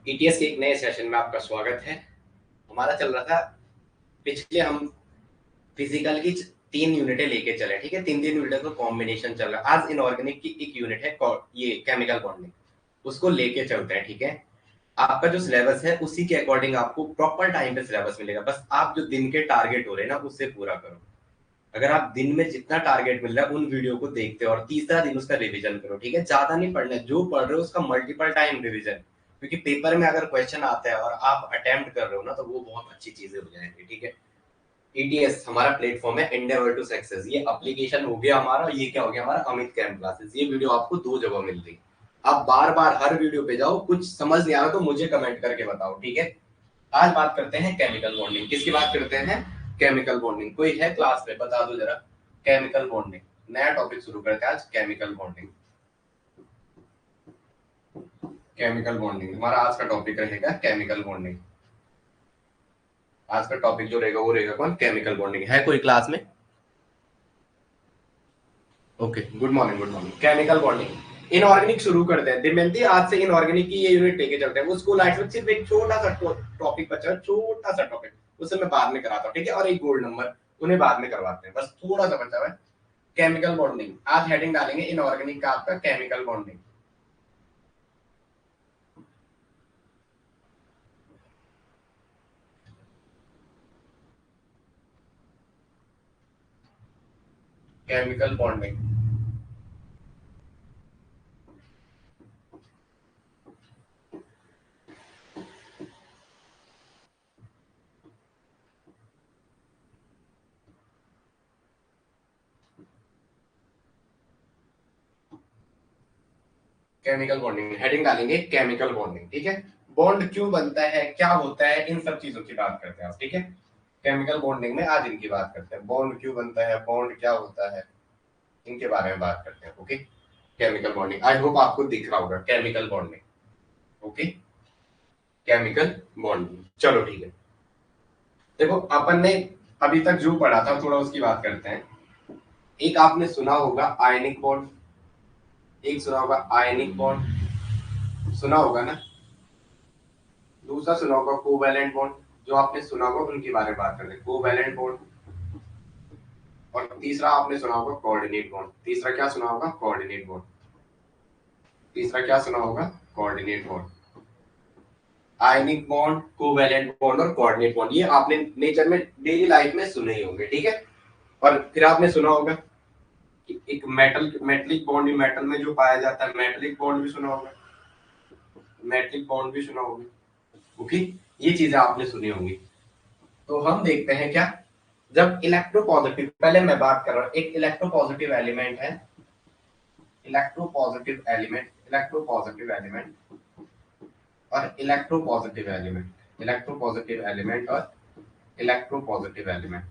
ETS के एक नए सेशन में आपका स्वागत है। हमारा चल रहा था, पिछले हम फिजिकल की 3 यूनिटें लेके चले, ठीक है। 3 यूनिट का कॉम्बिनेशन चल रहा है। आज इनऑर्गेनिक की एक यूनिट है, ये केमिकल बॉन्डिंग, उसको लेके चलते हैं, ठीक है। आपका जो सिलेबस है उसी के अकॉर्डिंग आपको प्रॉपर टाइम पे सिलेबस मिलेगा। बस आप जो दिन के टारगेट हो रहे हैं ना, उससे पूरा करो। अगर आप दिन में जितना टारगेट मिल रहा है उन वीडियो को देखते हो और तीसरा दिन उसका रिवीजन करो, ठीक है। ज्यादा नहीं पढ़ना है, जो पढ़ रहे हो उसका मल्टीपल टाइम रिवीजन, क्योंकि पेपर में अगर क्वेश्चन आता है और आप अटेम्प्ट कर रहे हो ना, तो वो बहुत अच्छी चीजें हो जाएंगी, ठीक है। ईटीएस हमारा प्लेटफॉर्म है, एंडेवर टू सक्सेस। ये एप्लीकेशन हो गया हमारा, ये क्या हो गया हमारा अमित कैम्प क्लासेस। ये वीडियो आपको 2 जगह मिल रही। आप बार बार हर वीडियो पे जाओ, कुछ समझ नहीं आ रहा तो मुझे कमेंट करके बताओ, ठीक है। आज बात करते हैं केमिकल बॉन्डिंग। किसकी बात करते हैं? Chemical bonding. कोई है क्लास में? बता दो जरा। केमिकल बॉन्डिंग, नया टॉपिक शुरू करते हैं आज, केमिकल बॉन्डिंग। केमिकल बॉन्डिंग हमारा आज का टॉपिक रहेगा, केमिकल बॉन्डिंग। आज का टॉपिक जो रहेगा वो रहेगा कौन? Chemical bonding. है कोई क्लास में? Okay, good morning, good morning. Chemical bonding, inorganic शुरू करते हैं। दमयंती, आज से इनऑर्गेनिक की ये यूनिट लेके चलते हैं। वो स्कूल लाइफ में सिर्फ एक छोटा सा टॉपिक बचा है, छोटा सा टॉपिक, उसे मैं बाद में कराता हूँ, ठीक है। और एक गोल्ड नंबर, उन्हें बाद में करवाते हैं, बस थोड़ा सा बचा हुआ है। केमिकल बॉन्डिंग आज हेडिंग डालेंगे, इनऑर्गेनिक का आपका chemical bonding. Chemical bonding, chemical bonding heading डालेंगे, केमिकल बॉन्डिंग, ठीक है। बॉन्ड क्यों बनता है, क्या होता है, इन सब चीजों की बात करते हैं आज, ठीक है। केमिकल बॉन्डिंग में आज इनकी बात करते हैं। बॉन्ड क्यों बनता है, बॉन्ड क्या होता है, इनके बारे में बात करते हैं, okay. Chemical bonding, I hope आपको दिख रहा होगा chemical bonding, okay. Chemical bonding, चलो ठीक है। देखो, अपन ने अभी तक जो पढ़ा था थोड़ा उसकी बात करते हैं। एक आपने सुना होगा आयनिक बॉन्ड, एक सुना होगा आयनिक बॉन्ड, सुना होगा ना। दूसरा सुना होगा कोवैलेंट बॉन्ड। जो आपने सुना होगा उनके बारे में बात करते हैं, कोवैलेंट बॉन्ड। और तीसरा आपने सुना होगा कोऑर्डिनेट बॉन्ड। तीसरा क्या सुना होगा? Coordinate bond. तीसरा क्या सुना होगा? Coordinate bond. Ionic bond, covalent bond और कोऑर्डिनेट बॉन्ड, ये आपने नेचर में डेली लाइफ में सुने ही होंगे, ठीक है। और फिर आपने सुना होगा कि एक मेटलिक बॉन्ड, मेटल में जो पाया जाता है, मेटलिक बॉन्ड भी सुना होगा, मेटलिक बॉन्ड भी सुना होगा, ओके। ये चीजें आपने सुनी होंगी। तो हम देखते हैं क्या, जब इलेक्ट्रोपॉजिटिव, पहले मैं बात कर रहा हूं, एक इलेक्ट्रोपॉजिटिव एलिमेंट है, इलेक्ट्रोपॉजिटिव एलिमेंट, इलेक्ट्रोपॉजिटिव एलिमेंट और इलेक्ट्रोपॉजिटिव एलिमेंट, इलेक्ट्रोपॉजिटिव एलिमेंट और electropositive element,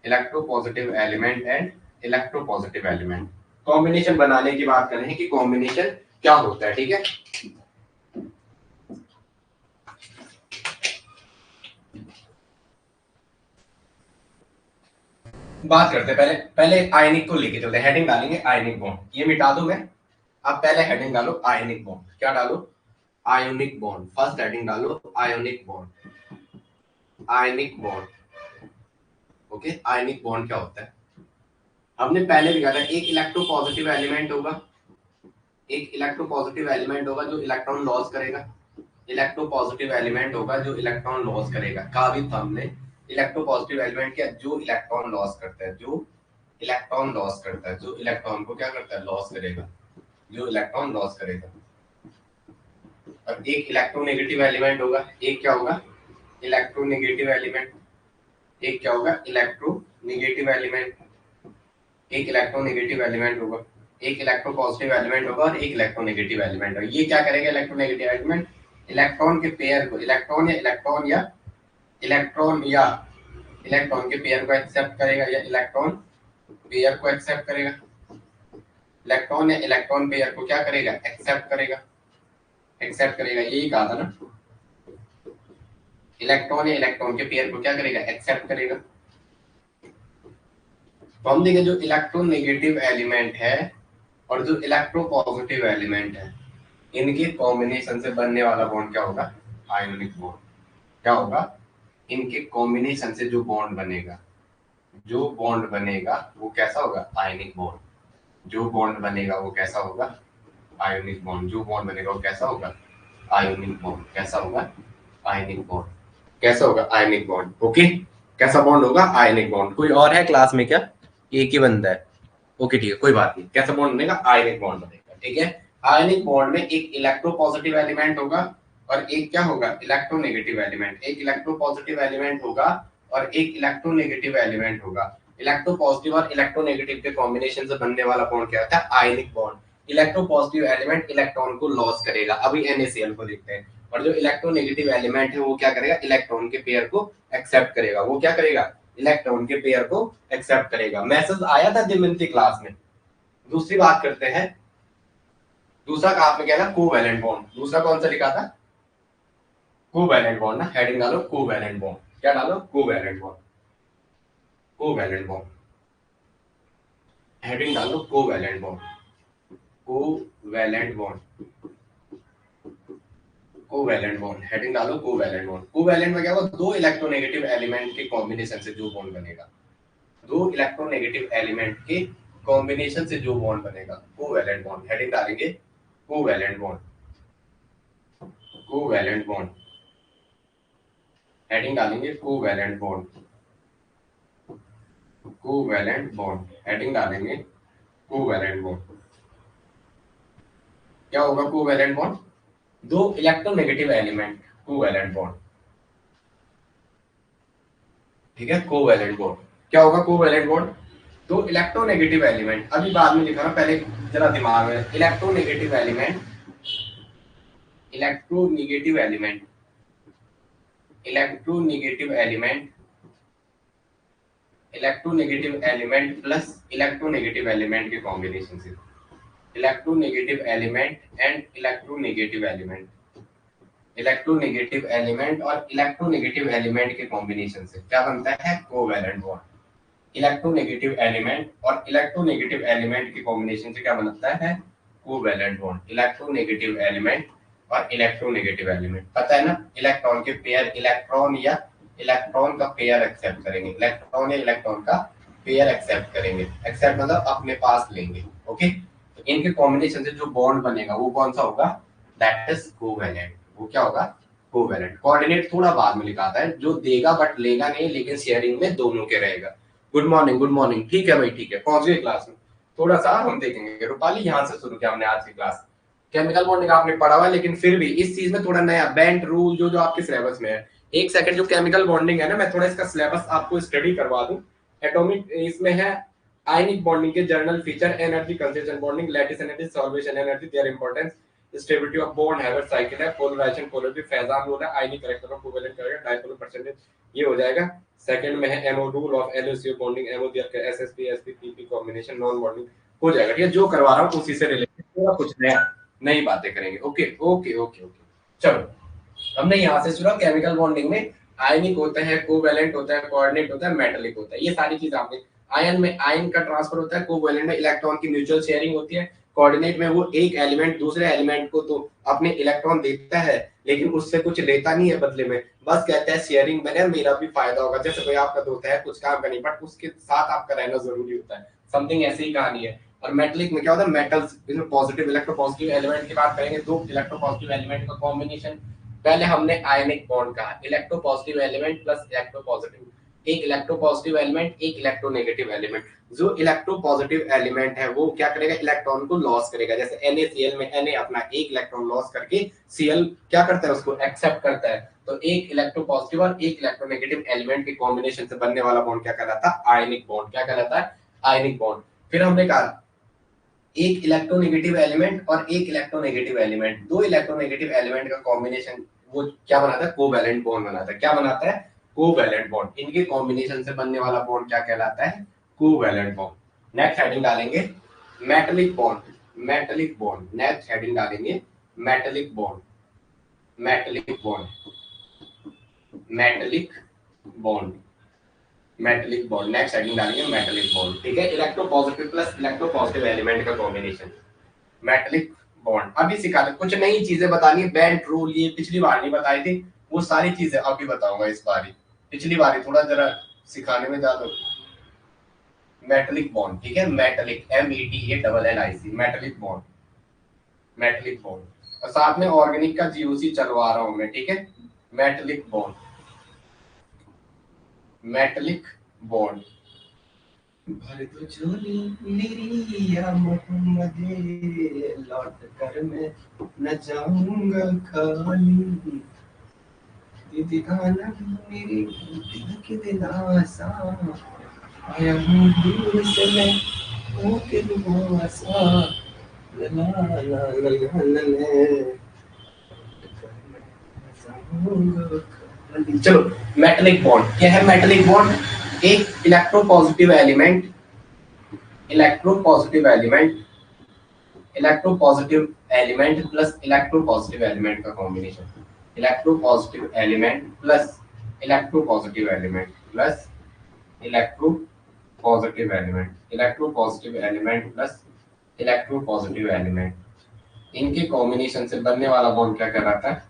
electropositive element and electropositive element. Combination बनाने की बात कर रहे हैं कि कॉम्बिनेशन क्या होता है, ठीक है। बात करते हैं, पहले पहले आयनिक को लेके चलते हैं। हेडिंग डालेंगे आयनिक बॉन्ड, ये मिटा दूं मैं। अब पहले हेडिंग डालो आयनिक बॉन्ड। क्या डालो? Ionic bond. फर्स्ट हेडिंग डालो ionic bond, ionic bond, okay. Ionic bond क्या होता है? हमने पहले भी कहा था, एक इलेक्ट्रोपॉजिटिव एलिमेंट होगा, एक इलेक्ट्रोपॉजिटिव एलिमेंट होगा जो इलेक्ट्रॉन लॉस करेगा, इलेक्ट्रोपॉजिटिव एलिमेंट होगा जो इलेक्ट्रॉन लॉस करेगा। कहा भी था हमने, इलेक्ट्रोपॉजिटिव एलिमेंट क्या? जो इलेक्ट्रॉन लॉस करता है, जो इलेक्ट्रॉन लॉस करता है, जो इलेक्ट्रॉन को क्या करता है? लॉस करेगा, जो इलेक्ट्रॉन लॉस करेगा। अब एक इलेक्ट्रोनेगेटिव एलिमेंट होगा, एक क्या होगा? Electronegative element. एक क्या होगा? Electronegative element. एक इलेक्ट्रोनेगेटिव एलिमेंट होगा, एक इलेक्ट्रोपॉजिटिव एलिमेंट होगा और एक इलेक्ट्रोनेगेटिव एलिमेंट होगा। ये क्या करेगा? इलेक्ट्रोनेगेटिव एलिमेंट इलेक्ट्रॉन के पेयर को, इलेक्ट्रॉन या इलेक्ट्रॉन या इलेक्ट्रॉन या इलेक्ट्रॉन के पेयर को एक्सेप्ट करेगा, या इलेक्ट्रॉन पेयर को एक्सेप्ट करेगा। इलेक्ट्रॉन या इलेक्ट्रॉन पेयर को क्या करेगा? एक्सेप्ट करेगा, एक्सेप्ट करेगा, यही कहा था ना। इलेक्ट्रॉन या इलेक्ट्रॉन के पेयर को क्या करेगा? एक्सेप्ट करेगा। तो हम देखें, जो इलेक्ट्रोनेगेटिव एलिमेंट है और जो इलेक्ट्रोपॉजिटिव एलिमेंट है, इनके कॉम्बिनेशन से बनने वाला बॉन्ड क्या होगा? Ionic bond. क्या होगा? इनके कॉम्बिनेशन से जो बॉन्ड बनेगा, जो बॉन्ड बनेगा वो कैसा होगा? Ionic bond. जो बॉन्ड बनेगा वो कैसा होगा? Ionic bond. जो बॉन्ड बनेगा वो कैसा होगा? Ionic bond. कैसा होगा? Ionic bond. कैसा होगा? Ionic bond. ओके, कैसा बॉन्ड होगा? Ionic bond. कोई और है क्लास में क्या? एक ही बंदा है? ओके ठीक है, कोई बात नहीं। कैसा बॉन्ड बनेगा? आयनिक बॉन्ड बनेगा। ठीक है, आयनिक बॉन्ड में एक इलेक्ट्रोपॉजिटिव एलिमेंट होगा और एक क्या होगा? Electronegative element. एक इलेक्ट्रोपॉजिटिव एलिमेंट होगा और एक इलेक्ट्रोनेगेटिव एलिमेंट होगा। इलेक्ट्रोपॉजिटिव और इलेक्ट्रोनेगेटिव के कॉम्बिनेशन से बनने वाला बॉन्ड क्या होता है? Ionic bond. Electropositive element electron को लॉस करेगा, अभी NaCl को देखते हैं। और जो इलेक्ट्रोनेगेटिव एलिमेंट है वो क्या करेगा? इलेक्ट्रॉन के पेयर को एक्सेप्ट करेगा। वो क्या करेगा? इलेक्ट्रॉन के पेयर को एक्सेप्ट करेगा। मैसेज आया था दिमिंती क्लास में। दूसरी बात करते हैं, दूसरा का आपने क्या ना? Covalent bond. दूसरा कौन सा लिखा था? कोवैलेंट बॉन्ड ना। हेडिंग डालो कोवैलेंट बॉन्ड। क्या डालो? Covalent bond. Covalent bond, heading डालो covalent bond. Covalent bond, covalent bond, heading डालो कोवैलेंट बॉन्ड। कोवैलेंट में क्या होगा? दो इलेक्ट्रोनेगेटिव एलिमेंट के कॉम्बिनेशन से जो बॉन्ड बनेगा, दो इलेक्ट्रोनेगेटिव एलिमेंट के कॉम्बिनेशन से जो बॉन्ड बनेगा, कोवैलेंट बॉन्ड। हेडिंग डालेंगे covalent bond. Covalent bond, heading डालेंगे covalent bond. Covalent bond, heading डालेंगे कोवैलेंट बॉन्ड। क्या होगा कोवैलेंट बॉन्ड? दो इलेक्ट्रोनेगेटिव एलिमेंट, कोवैलेंट बॉन्ड। ठीक है, कोवैलेंट बॉन्ड। क्या होगा कोवैलेंट बॉन्ड? दो इलेक्ट्रोनेगेटिव एलिमेंट, अभी बाद में लिखा ना, पहले जरा दिमाग में। Electronegative element, electronegative element, electronegative element, electronegative element plus electronegative element के कॉम्बिनेशन से। Electronegative element and electronegative element, electronegative element और इलेक्ट्रोनेगेटिव एलिमेंट के कॉम्बिनेशन से क्या बनता है? Covalent bond. इलेक्ट्रोनेगेटिव एलिमेंट और इलेक्ट्रोनेगेटिव एलिमेंट के कॉम्बिनेशन से क्या बनता है? Covalent bond. इलेक्ट्रोनेगेटिव एलिमेंट और इलेक्ट्रोनेगेटिव एलिमेंट, पता है ना? इलेक्ट्रॉन के पेयर, इलेक्ट्रॉन या इलेक्ट्रॉन का पेयर एक्सेप्ट करेंगे। इलेक्ट्रॉन या इलेक्ट्रॉन का पेयर एक्सेप्ट करेंगे। एक्सेप्ट मतलब अपने पास लेंगे। ओके, तो इनके कॉम्बिनेशन से जो बॉन्ड बनेगा वो कौन सा होगा? That is covalent. वो क्या होगा? कोवैलेंट। कोऑर्डिनेट थोड़ा बाद में लिखाता है, जो देगा बट लेगा नहीं, लेकिन शेयरिंग में दोनों के रहेगा। Good morning, good morning. ठीक है भाई, ठीक है, पहुंच गए क्लास में। थोड़ा सा हम देखेंगे रूपाली, यहाँ से शुरू किया हमने आज की क्लास। केमिकल बॉन्डिंग आपने पढ़ा हुआ है, लेकिन फिर भी इस चीज में थोड़ा नया बेंट रूल जो जो आपके सिलेबस में है। एक सेकंड, जो केमिकल बॉन्डिंग है ना, मैं थोड़ा इसका सिलेबस आपको स्टडी करवा दूं। एटॉमिक इसमें है आयनिक बॉन्डिंग के general feature, energy conservation bonding, lattice energy, solvation energy, their importance, stability of bond, हैविट साइकिल है, पोलराइजेशन, पोलरिटी, फैजान रूल है, आयनिक करेक्टर ऑफ कोवेलेंट करेगा, डायपोल परसेंटेज, ये हो जाएगा। सेकंड में है एमओ रूल ऑफ एलओसीओ बॉन्डिंग, एमओ दिया का SSP SP PP combination, non bonding हो जाएगा। ठीक है, जो करवा रहा हूं उसी से रिलेटेड थोड़ा कुछ नया नई बातें करेंगे। ओके ओके ओके ओके, चलो हमने यहाँ से सुना केमिकल बॉन्डिंग में आयनिक होता है, कोवैलेंट होता है, कोऑर्डिनेट होता है, मेटालिक होता है। ये सारी चीज आपने, आयन में आयन का ट्रांसफर होता है, कोवैलेंट में इलेक्ट्रॉन की म्यूचुअल शेयरिंग होती है, कोऑर्डिनेट में वो एक एलिमेंट दूसरे एलिमेंट को तो अपने इलेक्ट्रॉन देता है, लेकिन उससे कुछ लेता नहीं है बदले में, बस कहता है शेयरिंग बने, मेरा भी फायदा होगा। जैसे कोई आपका दोस्त है, कुछ काम का नहीं, बट उसके साथ आपका रहना जरूरी होता है। समथिंग ऐसी ही कहानी है। और मेटलिक में क्या होता है? मेटल्स, इसमें पॉजिटिव इलेक्ट्रोपॉजिटिव एलिमेंट की बात करेंगे, दो इलेक्ट्रोपॉजिटिव एलिमेंट का कॉम्बिनेशन। पहले हमने आयनिक बॉन्ड कहा, इलेक्ट्रोपॉजिटिव एलिमेंट प्लस इलेक्ट्रोपॉजिटिव, एक इलेक्ट्रोपॉजिटिव एलिमेंट, एक इलेक्ट्रोनेगेटिव एलिमेंट। जो इलेक्ट्रोपॉजिटिव एलिमेंट है वो क्या करेगा? इलेक्ट्रॉन को लॉस करेगा। जैसे NaCl में Na अपना एक इलेक्ट्रॉन लॉस करके Cl क्या करता है? उसको एक्सेप्ट करता है। तो एक इलेक्ट्रोपॉजिटिव और एक इलेक्ट्रोनेगेटिव एलिमेंट के कॉम्बिनेशन से बनने वाला बॉन्ड क्या कहलाता है? Ionic bond. क्या कहलाता है? Ionic bond. फिर हमने कहा एक इलेक्ट्रोनेगेटिव एलिमेंट और एक इलेक्ट्रोनेगेटिव एलिमेंट, दो इलेक्ट्रोनेगेटिव एलिमेंट का कॉम्बिनेशन वो क्या बनाता है? कोवैलेंट बॉन्ड बनाता है। क्या बनाता है? Covalent bond. इनके कॉम्बिनेशन से बनने वाला बॉन्ड क्या कहलाता है? Covalent bond. नेक्स्ट हेडिंग डालेंगे metallic bond. Metallic bond, next heading डालेंगे metallic bond. Metallic bond, metallic bond, metallic bond. Next heading डालेंगे मेटालिक बॉन्ड। ठीक है, इलेक्ट्रोपॉजिटिव प्लस इलेक्ट्रोपॉजिटिव एलिमेंट का कॉम्बिनेशन, मेटालिक बॉन्ड अभी सिखा दे, कुछ नई चीजें बतानी है, बैंड रूल ये पिछली बार नहीं बताई थी, वो सारी चीजें अभी बताऊंगा इस बारी, पिछली बारी थोड़ा जरा सिखाने में ज्यादा। मेटलिक बॉन्ड, ठीक है, metallic METALLIC, metallic bond, metallic bond, और साथ में ऑर्गेनिक का GOC चलवा रहा हूं मैं, ठीक है, मेटलिक बॉन्ड, मेटलिक बॉन्ड। भर दो झोली मेरी या मोहम्मद, लौट कर मैं न जाऊंगा खाली, दीदी आना मेरी दिल के दिलासा, आया हूँ दूर से मैं हो के दुआसा, ला ला ला ला ला ला ला। चलो, मेटलिक बॉन्ड क्या है? मेटलिक बॉन्ड एक electropositive element, electropositive element, electropositive element plus electropositive element का combination, electropositive element plus electropositive element plus electropositive element, electropositive element plus electropositive element, इनके कॉम्बिनेशन से बनने वाला बॉन्ड क्या कहलाता है?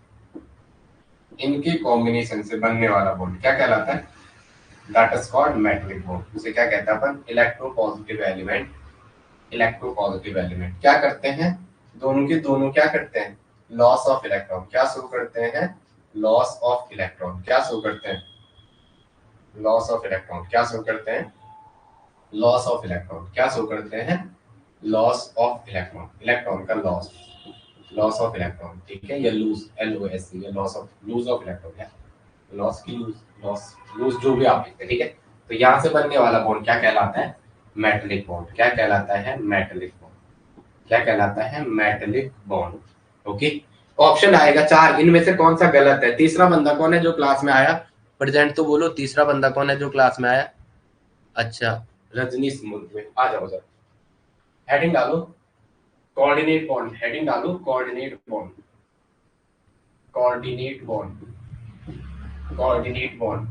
इनके कॉम्बिनेशन से बनने वाला बॉन्ड क्या कहलाता है? That is called metallic bond. उसे क्या कहते हैं अपन? इलेक्ट्रोपॉजिटिव एलिमेंट, इलेक्ट्रोपॉजिटिव एलिमेंट क्या करते हैं? दोनों के दोनों क्या करते हैं? लॉस ऑफ इलेक्ट्रॉन क्या शो करते हैं? लॉस ऑफ इलेक्ट्रॉन क्या शो करते हैं? लॉस ऑफ इलेक्ट्रॉन क्या शो करते हैं? लॉस ऑफ इलेक्ट्रॉन क्या शो करते हैं? लॉस ऑफ इलेक्ट्रॉन, इलेक्ट्रॉन का लॉस, लॉस ऑफ इलेक्ट्रॉन, ठीक है, या लूज, LOS, ये loss of, loose of electron है, लॉस की लूज, लॉस लूज जो भी आप लिखते हैं, ठीक है। तो यहाँ से बनने वाला बॉन्ड क्या कहलाता है? Metallic bond. क्या कहलाता है? Metallic bond. क्या कहलाता है? Metallic bond. ओके, ऑप्शन आएगा 4, इनमें से कौन सा गलत है? तीसरा बंदा कौन है जो क्लास में आया? प्रेजेंट तो बोलो, तीसरा बंदा कौन है जो क्लास में आया? अच्छा, रजनीश मुर्मू, आ जाओ जरा, हेडिंग डालो कोऑर्डिनेट बॉन्ड, हेडिंग डालो coordinate bond, coordinate bond, coordinate bond,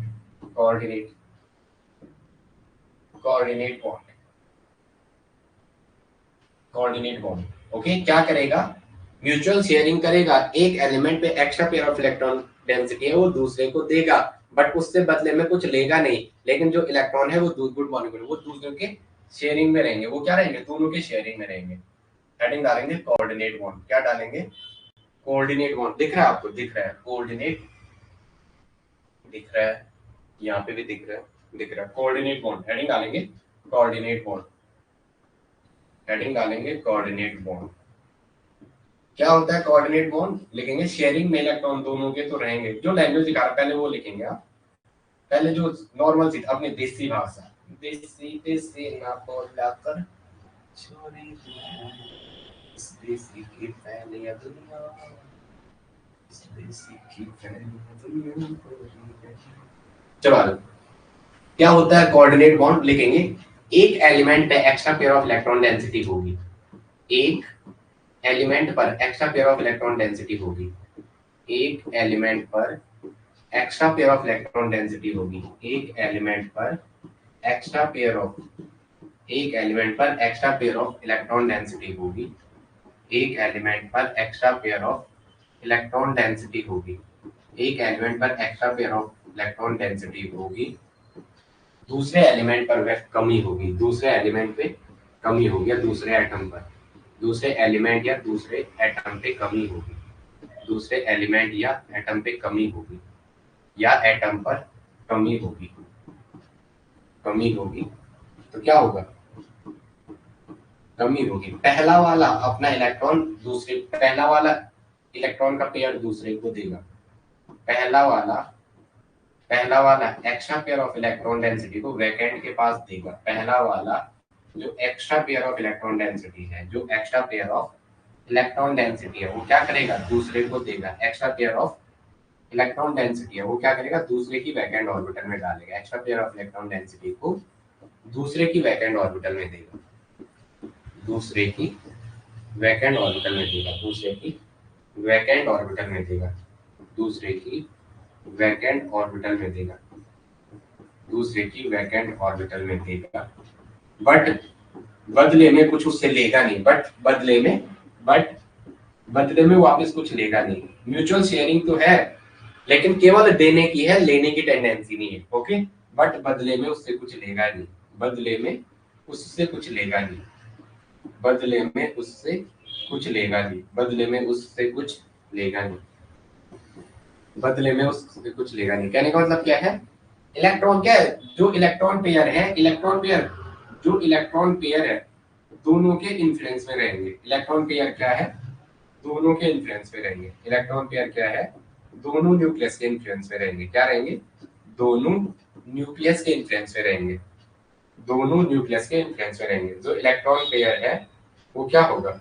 coordinate, coordinate bond, coordinate bond. Okay, क्या करेगा? म्यूचुअल शेयरिंग करेगा, एक एलिमेंट पे extra pair of electron density है वो दूसरे को देगा, बट उससे बदले में कुछ लेगा नहीं, लेकिन जो इलेक्ट्रॉन है वो गुड मॉलिक्यूल वो दूसरे के शेयरिंग में रहेंगे, वो क्या रहेंगे? दोनों के शेयरिंग में रहेंगे। हेडिंग डालेंगे कोऑर्डिनेट बॉन्ड, क्या डालेंगे? Coordinate bond. दिख रहा है आपको? दिख रहा है कोऑर्डिनेट, दिख रहा है, यहाँ पे भी दिख रहा है, दिख रहा है कोऑर्डिनेट बॉन्ड। हेडिंग डालेंगे कोऑर्डिनेट बॉन्ड, हेडिंग डालेंगे कोऑर्डिनेट बॉन्ड। क्या होता है कोऑर्डिनेट बॉन्ड? लिखेंगे शेयरिंग में इलेक्ट्रॉन दोनों के तो रहेंगे, जो लैंग्वेज दिखा रहा पहले वो लिखेंगे आप, पहले जो नॉर्मल सी अपनी देसी भाषा, देसी देसी ना बोला कर छोरी इस देसी की फैली दुनिया, इस देसी की फैली दुनिया। चलो क्या होता है कोऑर्डिनेट बॉन्ड? लिखेंगे एक एलिमेंट पे extra pair of electron density होगी, एक एलिमेंट पर extra pair of electron density होगी, एक एलिमेंट पर extra pair of electron density होगी, एक एलिमेंट पर एक्स्ट्रा पेयर ऑफ, एक एलिमेंट पर extra pair of electron density होगी, एक एलिमेंट पर extra pair of electron density होगी, एक एलिमेंट पर extra pair of electron density होगी, दूसरे एलिमेंट पर वह कमी होगी, दूसरे एलिमेंट पे कमी होगी, या दूसरे एटम पर, दूसरे एलिमेंट या दूसरे एटम पे कमी होगी, दूसरे एलिमेंट या एटम पे कमी होगी, या एटम पर कमी होगी, कमी होगी। तो क्या होगा? कमी होगी। पहला वाला अपना इलेक्ट्रॉन दूसरे, पहला वाला इलेक्ट्रॉन का पेयर दूसरे को देगा, पहला वाला extra pair of electron density को वैकेंट के पास देगा, पहला वाला जो extra pair of electron density है, जो extra pair of electron density है वो क्या करेगा? दूसरे को देगा। Extra pair of electron density है वो क्या करेगा? दूसरे की वैकेंट ऑर्बिटल में डालेगा, extra pair of electron density को दूसरे की वैकेंट ऑर्बिटल में देगा, दूसरे की वैकेंट ऑर्बिटल में देगा, दूसरे की वैकेंट ऑर्बिटल में देगा, दूसरे की वैकेंट ऑर्बिटल में देगा, दूसरे की वैकेंट ऑर्बिटल में देगा, बट बदले में कुछ उससे लेगा नहीं, बट बदले में वापस कुछ लेगा नहीं। म्यूचुअल शेयरिंग तो है लेकिन केवल देने की है, लेने की टेंडेंसी नहीं है। ओके, बट बदले में उससे कुछ लेगा नहीं, बदले में उससे कुछ लेगा नहीं, बदले में उससे कुछ लेगा नहीं, बदले में उससे कुछ लेगा नहीं, बदले में उससे कुछ लेगा नहीं। कहने का मतलब क्या है, इलेक्ट्रॉन क्या है, जो इलेक्ट्रॉन पेयर है, इलेक्ट्रॉन पेयर, जो इलेक्ट्रॉन पेयर है दोनों के इन्फ्लुएंस में रहेंगे। इलेक्ट्रॉन पेयर क्या है, दोनों के इन्फ्लुएंस में रहेंगे। इलेक्ट्रॉन पेयर क्या है, दोनों न्यूक्लियस के इन्फ्लुएंस में रहेंगे। क्या रहेंगे, दोनों न्यूक्लियस के इन्फ्लुएंस में रहेंगे, दोनों न्यूक्लियस के इन्फ्लुएंस में रहेंगे। जो इलेक्ट्रॉन पेयर है वो क्या होगा,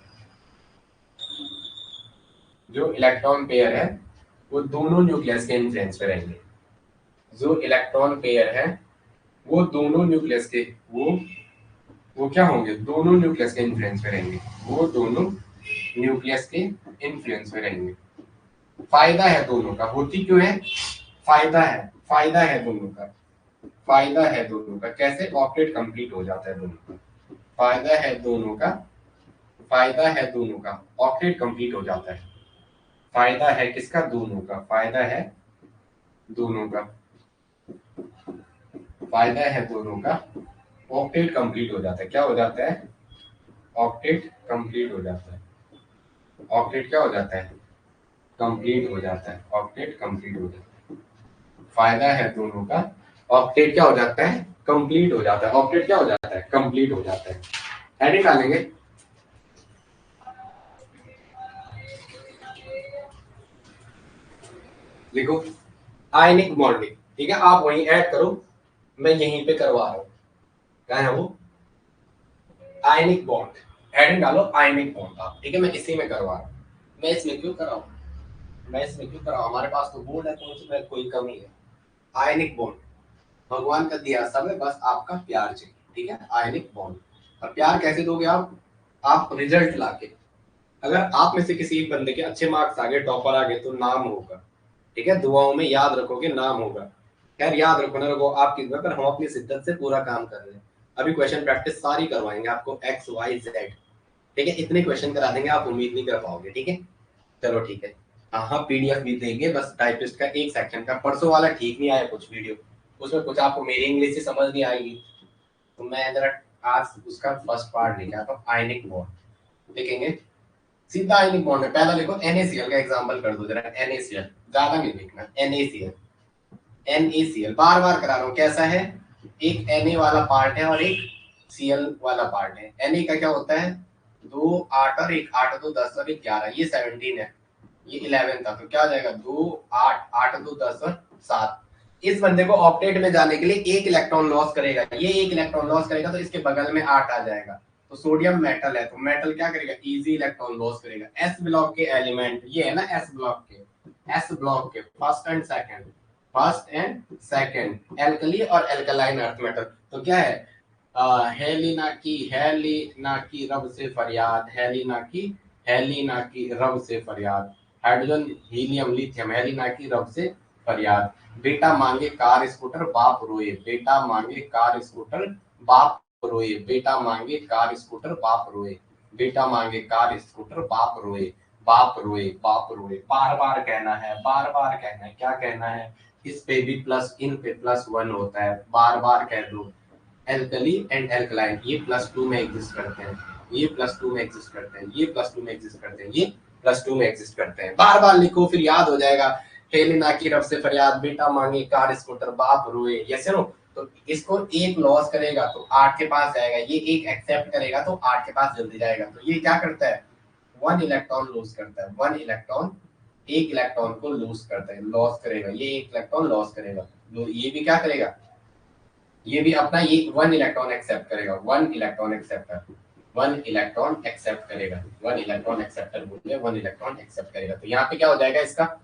जो इलेक्ट्रॉन पेयर है वो दोनों न्यूक्लियस के इन्फ्लुएंस में रहेंगे। जो इलेक्ट्रॉन पेयर है वो दोनों न्यूक्लियस के, वो क्या होंगे, दोनों न्यूक्लियस के इन्फ्लुएंस में रहेंगे, वो दोनों न्यूक्लियस के इन्फ्लुएंस में रहेंगे। फायदा है दोनों का, होती क्यों है, फायदा है, फायदा है दोनों का, फायदा है दोनों का। कैसे, ऑक्टेट कंप्लीट हो जाता है दोनों का, फायदा है दोनों का, फायदा है दोनों का, ऑक्टेट कंप्लीट हो जाता है। फायदा है किसका, दोनों का, फायदा है दोनों का, फायदा है दोनों का, ऑक्टेट कंप्लीट हो जाता है। क्या हो जाता है, ऑक्टेट कंप्लीट हो जाता है। ऑक्टेट क्या हो जाता है, कंप्लीट हो जाता है, ऑक्टेट कंप्लीट हो जाता है। फायदा है दोनों का, ऑक्टेट क्या हो जाता है, कंप्लीट हो जाता है। ऑक्टेट क्या हो जाता है, कंप्लीट हो जाता है। हेडिंग डालेंगे, देखो आयनिक बॉन्डिंग, ठीक है, आप वहीं ऐड करो, मैं यहीं पे करवा रहा हूं। क्या है वो, आयनिक बॉन्ड, हेडिंग डालो आयनिक बॉन्ड आप, ठीक है, मैं इसी में करवा रहा हूं। मैं इसमें क्यों कराऊं, मैं इसमें क्यों कराऊं, हमारे पास तो बोर्ड है तो उसमें कोई कमी है। आयनिक बॉन्ड भगवान का दिया सब है, बस आपका प्यार चाहिए, ठीक है। आयनिक बॉन्ड, और प्यार कैसे दोगे आप रिजल्ट लाके। अगर आप में से किसी एक बंदे के अच्छे मार्क्स आ गए, टॉपर आ गए, तो नाम होगा, ठीक है, दुआओं में याद रखोगे, नाम होगा। खैर याद रखो ना रखो आपकी दुआ, पर हम अपनी शिद्दत से पूरा काम कर रहे हैं। अभी क्वेश्चन प्रैक्टिस सारी करवाएंगे आपको, एक्स वाई जेड, ठीक है, इतने क्वेश्चन करा देंगे, आप उम्मीद नहीं कर पाओगे, ठीक है। चलो ठीक है, हाँ हाँ पीडीएफ भी देंगे, बस टाइपिस्ट का एक सेक्शन का, परसों वाला ठीक नहीं आया कुछ वीडियो, उसमें कुछ आपको मेरी इंग्लिश से समझ नहीं आएगी, तो मैं जरा आज उसका फर्स्ट पार्ट लेके आता हूँ। आयनिक बॉन्ड लिखेंगे, सीधा आयनिक बॉन्ड है, पहला लिखो NaCl का एग्जांपल कर दो जरा, NaCl ज्यादा नहीं लिखना, NaCl, NaCl बार बार करा रहा हूँ, कैसा है, एक Na वाला पार्ट है और एक Cl वाला पार्ट है। Na का क्या होता है, 2 8 और 1 8 2 10 और 1 11, ये 17 है, ये 11 था, तो क्या हो जाएगा 2 8 8 2 10 और 7। इस बंदे को ऑक्टेट में जाने के लिए एक इलेक्ट्रॉन लॉस करेगा, ये एक इलेक्ट्रॉन लॉस करेगा तो इसके बगल में 8 आ जाएगा। तो सोडियम मेटल है तो मेटल क्या करेगा, इजी इलेक्ट्रॉन लॉस करेगा। एस ब्लॉक के एलिमेंट ये है ना, एस ब्लॉक के, एस ब्लॉक के first and second, first and second alkali और एल्कलाइन अर्थ मेटल, तो क्या है, हेलिना की रब से फरियाद, हेलिना की रब से फरियाद, हाइड्रोजन हीलियम लिथियम, हेलिना की रब से फरियाद। बेटा मांगे कार स्कूटर बाप रोए, बेटा मांगे कार स्कूटर बाप रोए, बेटा मांगे कार स्कूटर बाप रोए, बेटा मांगे कार स्कूटर बाप रोए, बाप रोए, बाप रोए, बार बार कहना है, बार बार कहना है, क्या कहना है, इस पे भी प्लस, इन पे +1 होता है, बार बार कह दो। एल्कली एंड एल्कलाइन ये +2 में एग्जिस्ट करते हैं, ये +2 में एग्जिस्ट करते हैं, ये +2 में एग्जिस्ट करते हैं, ये +2 में एग्जिस्ट करते हैं। बार बार लिखो फिर याद हो जाएगा। हेलिना की रब से फरियाद, बेटा मांगे कार स्कूटर बाप रोए, यस नो। तो इसको एक लॉस करेगा तो 8 के पास जाएगा, ये एक एक्सेप्ट करेगा तो 8 के पास जल्दी जाएगा। तो ये क्या करता है, 1 इलेक्ट्रॉन लूज करता है, 1 इलेक्ट्रॉन, एक इलेक्ट्रॉन को लूज करता है, लॉस करेगा, ये एक इलेक्ट्रॉन लॉस करेगा, तो ये भी क्या करेगा, ये भी अपना ये 1 इलेक्ट्रॉन एक्सेप्ट करेगा, 1 इलेक्ट्रॉन एक्सेप्टर, 1 इलेक्ट्रॉन एक्सेप्ट करेगा, 1 इलेक्ट्रॉन एक्सेप्टर बोलते हैं, 1 इलेक्ट्रॉन एक्सेप्ट करेगा। तो यहाँ पे क्या हो जाएगा इसका,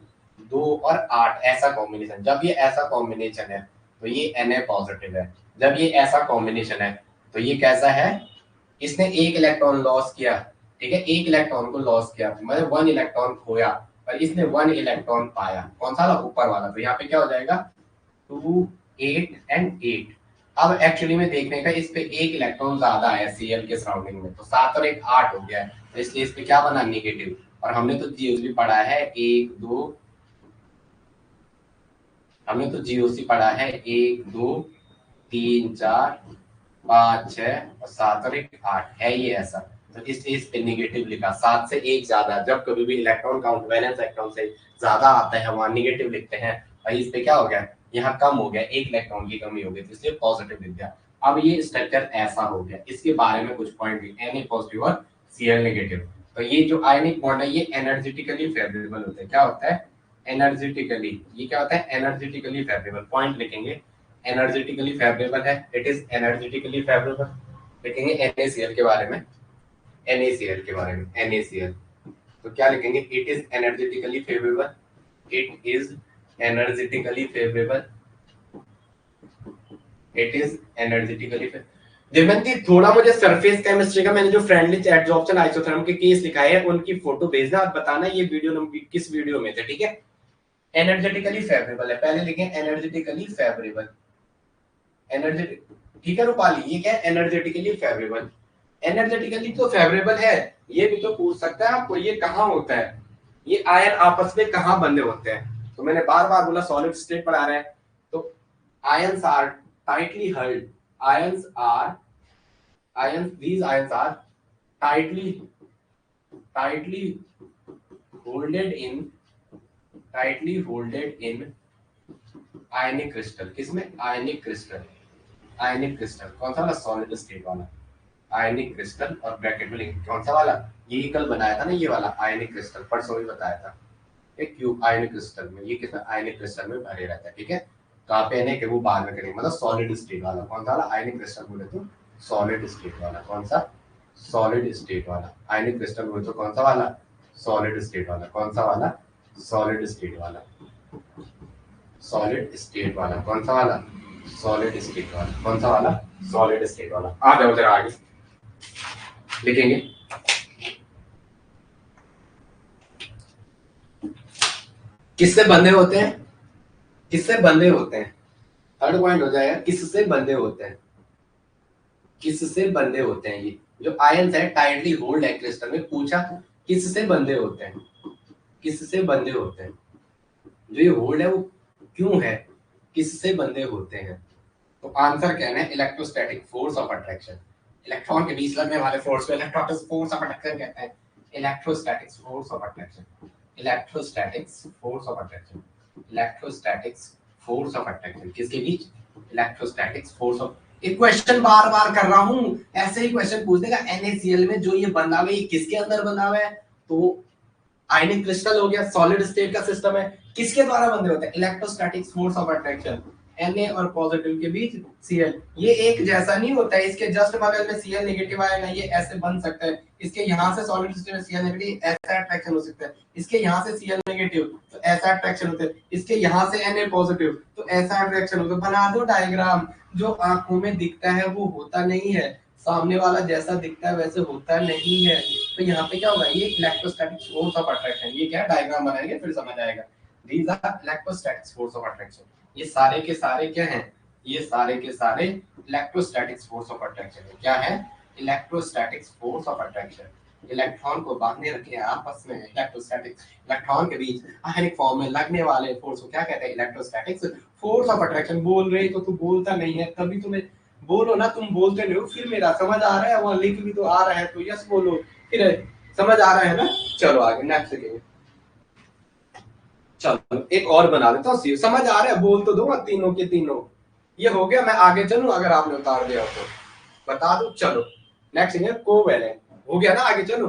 2 और 8 ऐसा कॉम्बिनेशन। जब ये ऐसा कॉम्बिनेशन है तो ये Na पॉजिटिव है, जब ये ऐसा कॉम्बिनेशन है तो ये कैसा है, इसने एक इलेक्ट्रॉन लॉस किया, ठीक है, एक इलेक्ट्रॉन को लॉस किया, मतलब 1 इलेक्ट्रॉन खोया, और इसने 1 इलेक्ट्रॉन पाया, कौन सा वाला, ऊपर वाला। तो यहाँ पे क्या हो जाएगा, 2 8 एंड 8। अब एक्चुअली में देखने का इस पे एक इलेक्ट्रॉन ज्यादा है Cl के सराउंडिंग में, तो 7 और 1 8 हो गया है, तो इसलिए इस पे क्या बना, नेगेटिव। और हमने तो जीओसी पढ़ा है 1 2, हमने तो जीओसी पढ़ा है 1 2 3 4 5 6 और 7 और 1 8 है ये ऐसा। तो इस पे नेगेटिव लिखा, 7 से 1 ज्यादा, जब कभी भी इलेक्ट्रॉन काउंट वैलेंस इलेक्ट्रॉन से ज्यादा आता है वहां नेगेटिव लिखते हैं। और इस पे क्या हो गया, यहाँ कम हो गया, 1 इलेक्ट्रॉन की कमी हो गई, तो इसलिए पॉजिटिव लिख दिया। अब ये स्ट्रक्चर ऐसा हो गया, इसके बारे में कुछ पॉइंट भी, Na पॉजिटिव और Cl नेगेटिव। तो ये जो आयनिक बॉन्ड है ये एनर्जेटिकली फेवरेबल होता है। क्या होता है? एनर्जेटिकली। ये क्या होता है? Energetically favourable. पॉइंट लिखेंगे, एनर्जेटिकली फेवरेबल है, इट इज एनर्जेटिकली फेवरेबल। लिखेंगे NaCl के बारे में, NaCl के बारे में, NaCl तो क्या लिखेंगे? It is energetically favourable, it is energetically favourable, it is energetically favourable. Divyanti थोड़ा मुझे सरफेस केमिस्ट्री का मैंने जो फ्रेंडली एडजॉर्प्शन आइसोथर्म के केस लिखा है उनकी फोटो भेजना और बताना ये वीडियो नंबर किस वीडियो में थे, ठीक है? एनर्जेटिकली फेवरेबल है, पहले लिखें एनर्जेटिकली फेवरेबल, एनर्जेटिक, ठीक है रूपाली? ये क्या है? Energetically favourable. एनर्जेटिकली तो फेवरेबल है, ये भी तो पूछ सकता है आपको, ये कहाँ होता है? ये आयन आपस में कहाँ बंधे होते हैं? तो मैंने बार बार बोला सॉलिड स्टेट पढ़ा रहे हैं, तो ions are tightly held, ions are, ions, these ions are tightly holded in, tightly holded in ionic crystal। किसमें? आयनिक क्रिस्टल। आयनिक क्रिस्टल कौन सा वाला? सॉलिड स्टेट वाला आयनिक क्रिस्टल। और ब्रैकेट में लिखेंगे कौन सा वाला? ये कल बनाया था ना, ये वाला आयनिक क्रिस्टल, परसों भी बताया था। एक क्यूब आयनिक क्रिस्टल में, ये किसमें? आयनिक क्रिस्टल में भरे रहता है, ठीक है? कहाँ पे है? वो बाद में करेंगे, मतलब सॉलिड स्टेट वाला। कौन सा वाला? आयनिक क्रिस्टल बोले तो सॉलिड स्टेट वाला। कौन सा? सॉलिड स्टेट वाला। आयनिक क्रिस्टल बोले तो कौन सा वाला? सॉलिड स्टेट वाला। कौन सा वाला? सॉलिड स्टेट वाला। सॉलिड स्टेट वाला। कौन सा वाला? सॉलिड स्टेट वाला। कौन सा वाला? सॉलिड स्टेट वाला। आ जाओ जरा आगे लिखेंगे। किससे बंधे होते हैं? किससे बंधे होते हैं? थर्ड पॉइंट हो जाएगा, किससे बंधे होते हैं? किससे बंधे होते हैं? ये जो आयंस है टाइटली होल्ड है क्रिस्टल में, पूछा किससे बंधे होते हैं? किससे बंधे होते हैं? जो ये होल्ड है वो क्यों है? किससे बंधे होते हैं? तो आंसर क्या है? Electrostatic force of attraction. Electron के बीच लगने वाले फोर्स को इलेक्ट्रोस्टैटिक फोर्स ऑफ अट्रैक्शन कहते हैं। Electrostatics force of attraction, electrostatics force of attraction, electrostatics force of attraction. किसके बीच? Electrostatics force of. एक क्वेश्चन बार बार कर रहा हूं, ऐसे ही क्वेश्चन पूछ देगा। NaCl में जो ये बंधा हुआ है ये किसके अंदर बंधा हुआ है? तो आयनिक क्रिस्टल हो गया, सॉलिड स्टेट का सिस्टम है, किसके द्वारा बंधे होते हैं? Electrostatics force of attraction. Na और पॉजिटिव के बीच Cl, ये एक जैसा नहीं होता है, इसके जस्ट बगल में Cl नेगेटिव आएगा, ये ऐसे बन सकता है। इसके यहाँ से सॉलिड स्टेट में Cl नेगेटिव, ऐसा अट्रैक्शन हो सकता है। इसके यहाँ से Cl नेगेटिव, तो ऐसा अट्रैक्शन होता है। इसके यहाँ से Na पॉजिटिव, तो ऐसा अट्रैक्शन होता है। बना दो डायग्राम। जो आंखों में दिखता है वो होता नहीं है, सामने वाला जैसा दिखता है वैसे होता नहीं है। तो यहाँ पे क्या होगा? ये इलेक्ट्रोस्टैटिक फोर्स ऑफ अट्रैक्शन। ये क्या डायग्राम बनाएंगे फिर समझ आएगा। These are electrostatic force of attraction। ये सारे के सारे क्या हैं? ये सारे के सारे इलेक्ट्रोस्टैटिक्स फोर्स ऑफ अट्रैक्शन है। क्या है? Electrostatics force of attraction. Electron को बांधे रखे हैं आपस में, इलेक्ट्रोस्टैटिक्स, इलेक्ट्रॉन के बीच आयनिक फॉर्म में लगने वाले फोर्स को क्या कहते हैं? Electrostatics force of attraction. बोल रही तो तू बोलता नहीं है, तभी तुम्हें बोलो ना, तुम बोलते नहीं हो। फिर मेरा समझ आ रहा है, वहां लिख भी तो आ रहा है, तो यस बोलो, फिर समझ आ रहा है ना? चलो आगे नेक्स्ट लिखेंगे। चलो एक और बना देता हूँ, समझ आ रहा है, बोल तो दो तीनों के तीनों। ये हो गया, मैं आगे चलूं अगर आपने उतार दिया तो बता दो। चलो नेक्स्ट लिखेंगे कोवैलेंट। हो गया ना? आगे चलो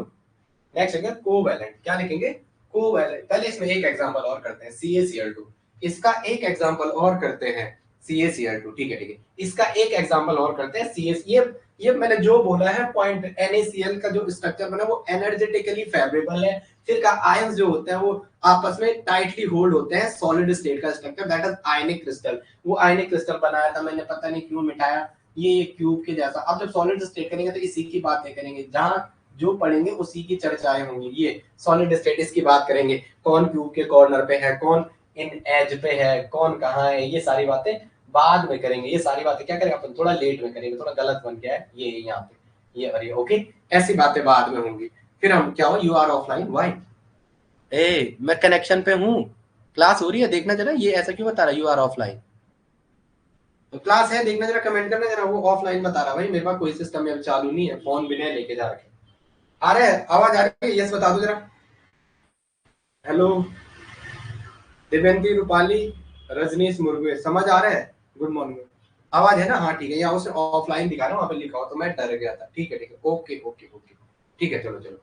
नेक्स्ट लिखेंगे कोवैलेंट। क्या लिखेंगे? कोवैलेंट। पहले इसमें एक एग्जांपल और करते हैं, CaCl2। इसका एक एग्जांपल और करते हैं, CaCl2। ठीक है ठीक है, इसका एक एग्जांपल और करते हैं CS। ये मैंने जो बोला है पॉइंट, NaCl का जो स्ट्रक्चर बना वो एनर्जेटिकली फेवरेबल है। फिर का आयंस जो होते हैं वो आपस में टाइटली होल्ड होते हैं। सॉलिड स्टेट का structure, that is ionic crystal. वो आयनिक क्रिस्टल बनाया था मैंने, पता नहीं क्यों मिटाया। ये क्यूब के जैसा। अब जब सॉलिड स्टेट करेंगे तो इसी की बातें करेंगे, जहां जो पढ़ेंगे उसी की चर्चाएं होंगी। ये सॉलिड स्टेट, इसकी बात करेंगे, कौन क्यूब के कॉर्नर पे है, कौन इन एज पे है, कौन कहाँ है, ये सारी बातें बाद में करेंगे। ये सारी बातें क्या करेंगे अपन? थोड़ा लेट में करेंगे, थोड़ा गलत बन गया है ये यहाँ पे, ये और ये। ओके, ऐसी बातें बाद में होंगी। फिर हम क्या हो, यू आर ऑफलाइन, व्हाई? ए मैं कनेक्शन पे हूँ, क्लास हो रही है, देखना जरा, ये ऐसा क्यों बता रहा है यू आर ऑफलाइन? तो क्लास है, देखना जरा, कमेंट करना जरा, वो ऑफलाइन बता रहा भाई, मेरे पास कोई सिस्टम में चालू नहीं है, फोन बिना लेके जा रखे। आ रहा है आवाज, आ रही है, यस बता दो जरा। हेलो दिव्यंती, रूपाली, रजनीश मुर्गे, समझ आ रहा है? गुड मॉर्निंग, आवाज है ना? हाँ ठीक है, यहाँ उसे ऑफलाइन दिखा रहा हूँ, वहां पे लिखा हो तो मैं डर गया था। ठीक है ठीक है, ओके ओके ओके, ठीक है, चलो चलो।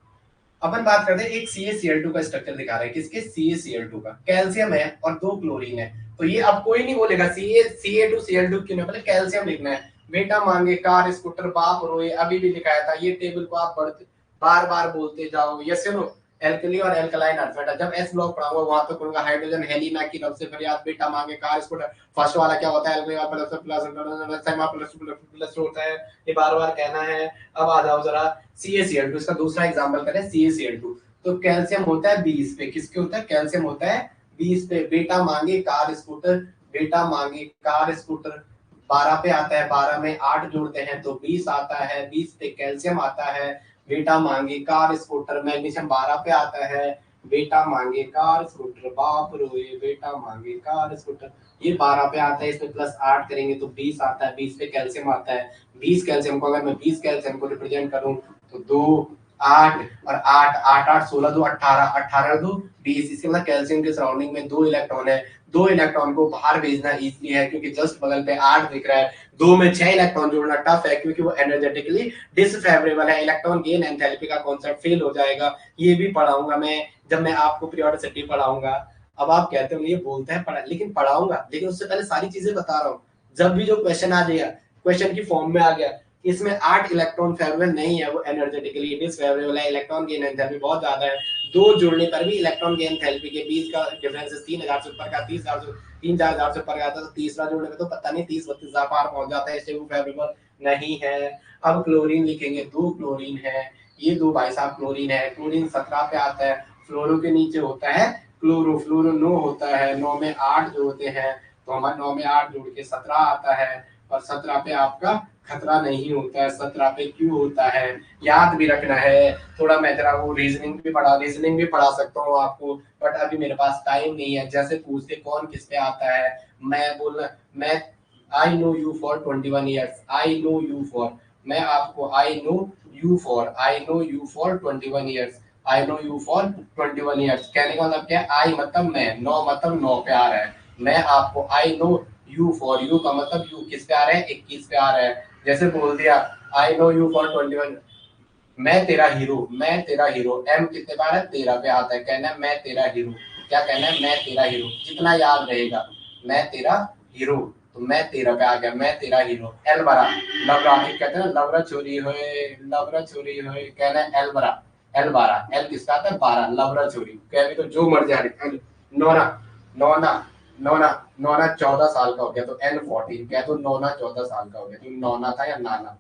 अपन बात करते हैं, एक CaCl2 का स्ट्रक्चर दिखा रहे हैं, किसके? CaCl2 का। कैल्शियम है और 2 क्लोरीन है, तो ये अब कोई नहीं बोलेगा Ca2Cl2 क्यों, पहले कैल्शियम लिखना है। बेटा मांगे कार स्कूटर बाप रोए, अभी भी दिखाया था, ये टेबल को आप बढ़ते बार बार बोलते जाओ। यस नो, एल्कली और एल्कलाइन अल्फा, जब एस ब्लॉक पढ़ाऊंगा वहां पे करूंगा हाइड्रोजन हेलिना की रब से फरियाद, बेटा मांगे कार स्कूटर। फर्स्ट वाला क्या होता है? एल्कली प्लस प्लस प्लस होता है, ये बार बार कहना है। अब आ जाओ जरा CaCl2, इसका दूसरा एग्जांपल करें CaCl2। तो कैल्शियम होता है 20 पे, किसके होता है? कैल्शियम होता है 20 पे। बेटा मांगे कार स्कूटर, बेटा मांगे कार स्कूटर, 12 पे आता है, 12 में 8 जोड़ते हैं तो 20 आता है, 20 पे कैल्शियम आता है। बेटा मांगे कार स्कूटर, मैग्नीशियम 12 पे आता है, बेटा मांगे कार स्कूटर बाप रोए, बेटा मांगे कार स्कूटर, ये 12 पे आता है, इसमें प्लस 8 करेंगे तो 20 आता है, 20 पे कैल्शियम आता है। 20 कैल्शियम को अगर मैं 20 कैल्शियम को रिप्रेजेंट करूं तो 2 8 और 8 8 8 16 2 18 18 2 20, इसके मतलब कैल्शियम के सराउंडिंग में 2 इलेक्ट्रॉन है। 2 इलेक्ट्रॉन को बाहर भेजना इजीली है क्योंकि जस्ट बगल पे 8 दिख रहा है। 2 में 6 इलेक्ट्रॉन जोड़ना टफ है क्योंकि वो एनर्जेटिकली डिसफेवरेबल है, इलेक्ट्रॉन गेन एंथैल्पी का कॉन्सेप्ट फेल हो जाएगा। ये भी पढ़ाऊंगा मैं जब मैं आपको पीरियोडिसिटी पढ़ाऊंगा। अब आप कहते हो ये बोलते हैं पढ़ा, लेकिन पढ़ाऊंगा, लेकिन उससे पहले सारी चीजें बता रहा हूँ। जब भी जो क्वेश्चन आ जाएगा, क्वेश्चन की फॉर्म में आ गया, इसमें 8 इलेक्ट्रॉन फेवरेबल नहीं है, वो एनर्जेटिकली डिसफेवरेबल है, इलेक्ट्रॉन गेन एंथैल्पी बहुत ज्यादा है। 2 जुड़ने पर भी इलेक्ट्रॉन गेन एंथैल्पी के बीच का डिफरेंस 3000 से ऊपर का, 30,000 से 3,000 से ऊपर का आता है, तो तीसरा जोड़ने में तो पता नहीं 30-32 पार पहुंच जाता है, इससे वो फेवरेबल नहीं है। अब क्लोरीन लिखेंगे, 2 क्लोरीन है, ये 2 भाई साहब क्लोरीन है, क्लोरीन 17 पे आता है। फ्लोरो के नीचे होता है क्लोरो, फ्लोरो 9 होता है, 9 में 8 जोड़ते हैं तो हमारे 9 में 8 जोड़ के 17 आता है, और 17 पे आपका खतरा नहीं होता है, 17 पे क्यों होता है, याद भी रखना है। थोड़ा मैं जरा वो रीजनिंग भी पढ़ा सकता हूँ आपको, बट अभी मेरे पास टाइम नहीं है। जैसे पूछते कौन किस पे आता है, मैं बोलना, मैं I know you for 21 years, I know you for, मैं आपको I know you for, I know you for 21 years, I know you for 21 years, कहने का मतलब क्या है? आई मतलब मैं, नो मतलब 9 पे आ रहा है, मैं आपको I know you for, you का मतलब यू किस पे आ रहा है? 21 पे आ रहा है। जैसे बोल दिया आई नो यू फॉर 21, मैं तेरा हीरो, मैं तेरा हीरो, एम कितने पे आ रहा है? 13 पे आता है, कहना है मैं तेरा हीरो, क्या कहना है? मैं तेरा हीरो, जितना याद रहेगा, मैं तेरा हीरो, तो मैं तेरा पे आ गया, मैं तेरा हीरो। एल बरा, लवरा, कहते हैं ना लवरा चोरी होए, लवरा चोरी होए, कहना है एल बरा, एल 12, एल किसका आता है? 12, लवरा चोरी, कह तो जो मर जा रही। नौना, नौना, नौना, नौना 14 साल का हो गया तो N14, कह तो नौना 14 साल का हो गया, तो नौना था या नाना,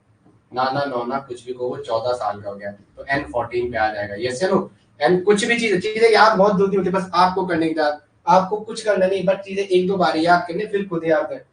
नाना नौना कुछ भी को, वो 14 साल का हो गया तो N14 पे आ जाएगा। ये चलो, एन कुछ भी चीजें याद बहुत जल्दी होती है, बस आपको करने की याद, आपको कुछ करना नहीं, बट चीजें एक दो बार याद करने फिर खुद याद है।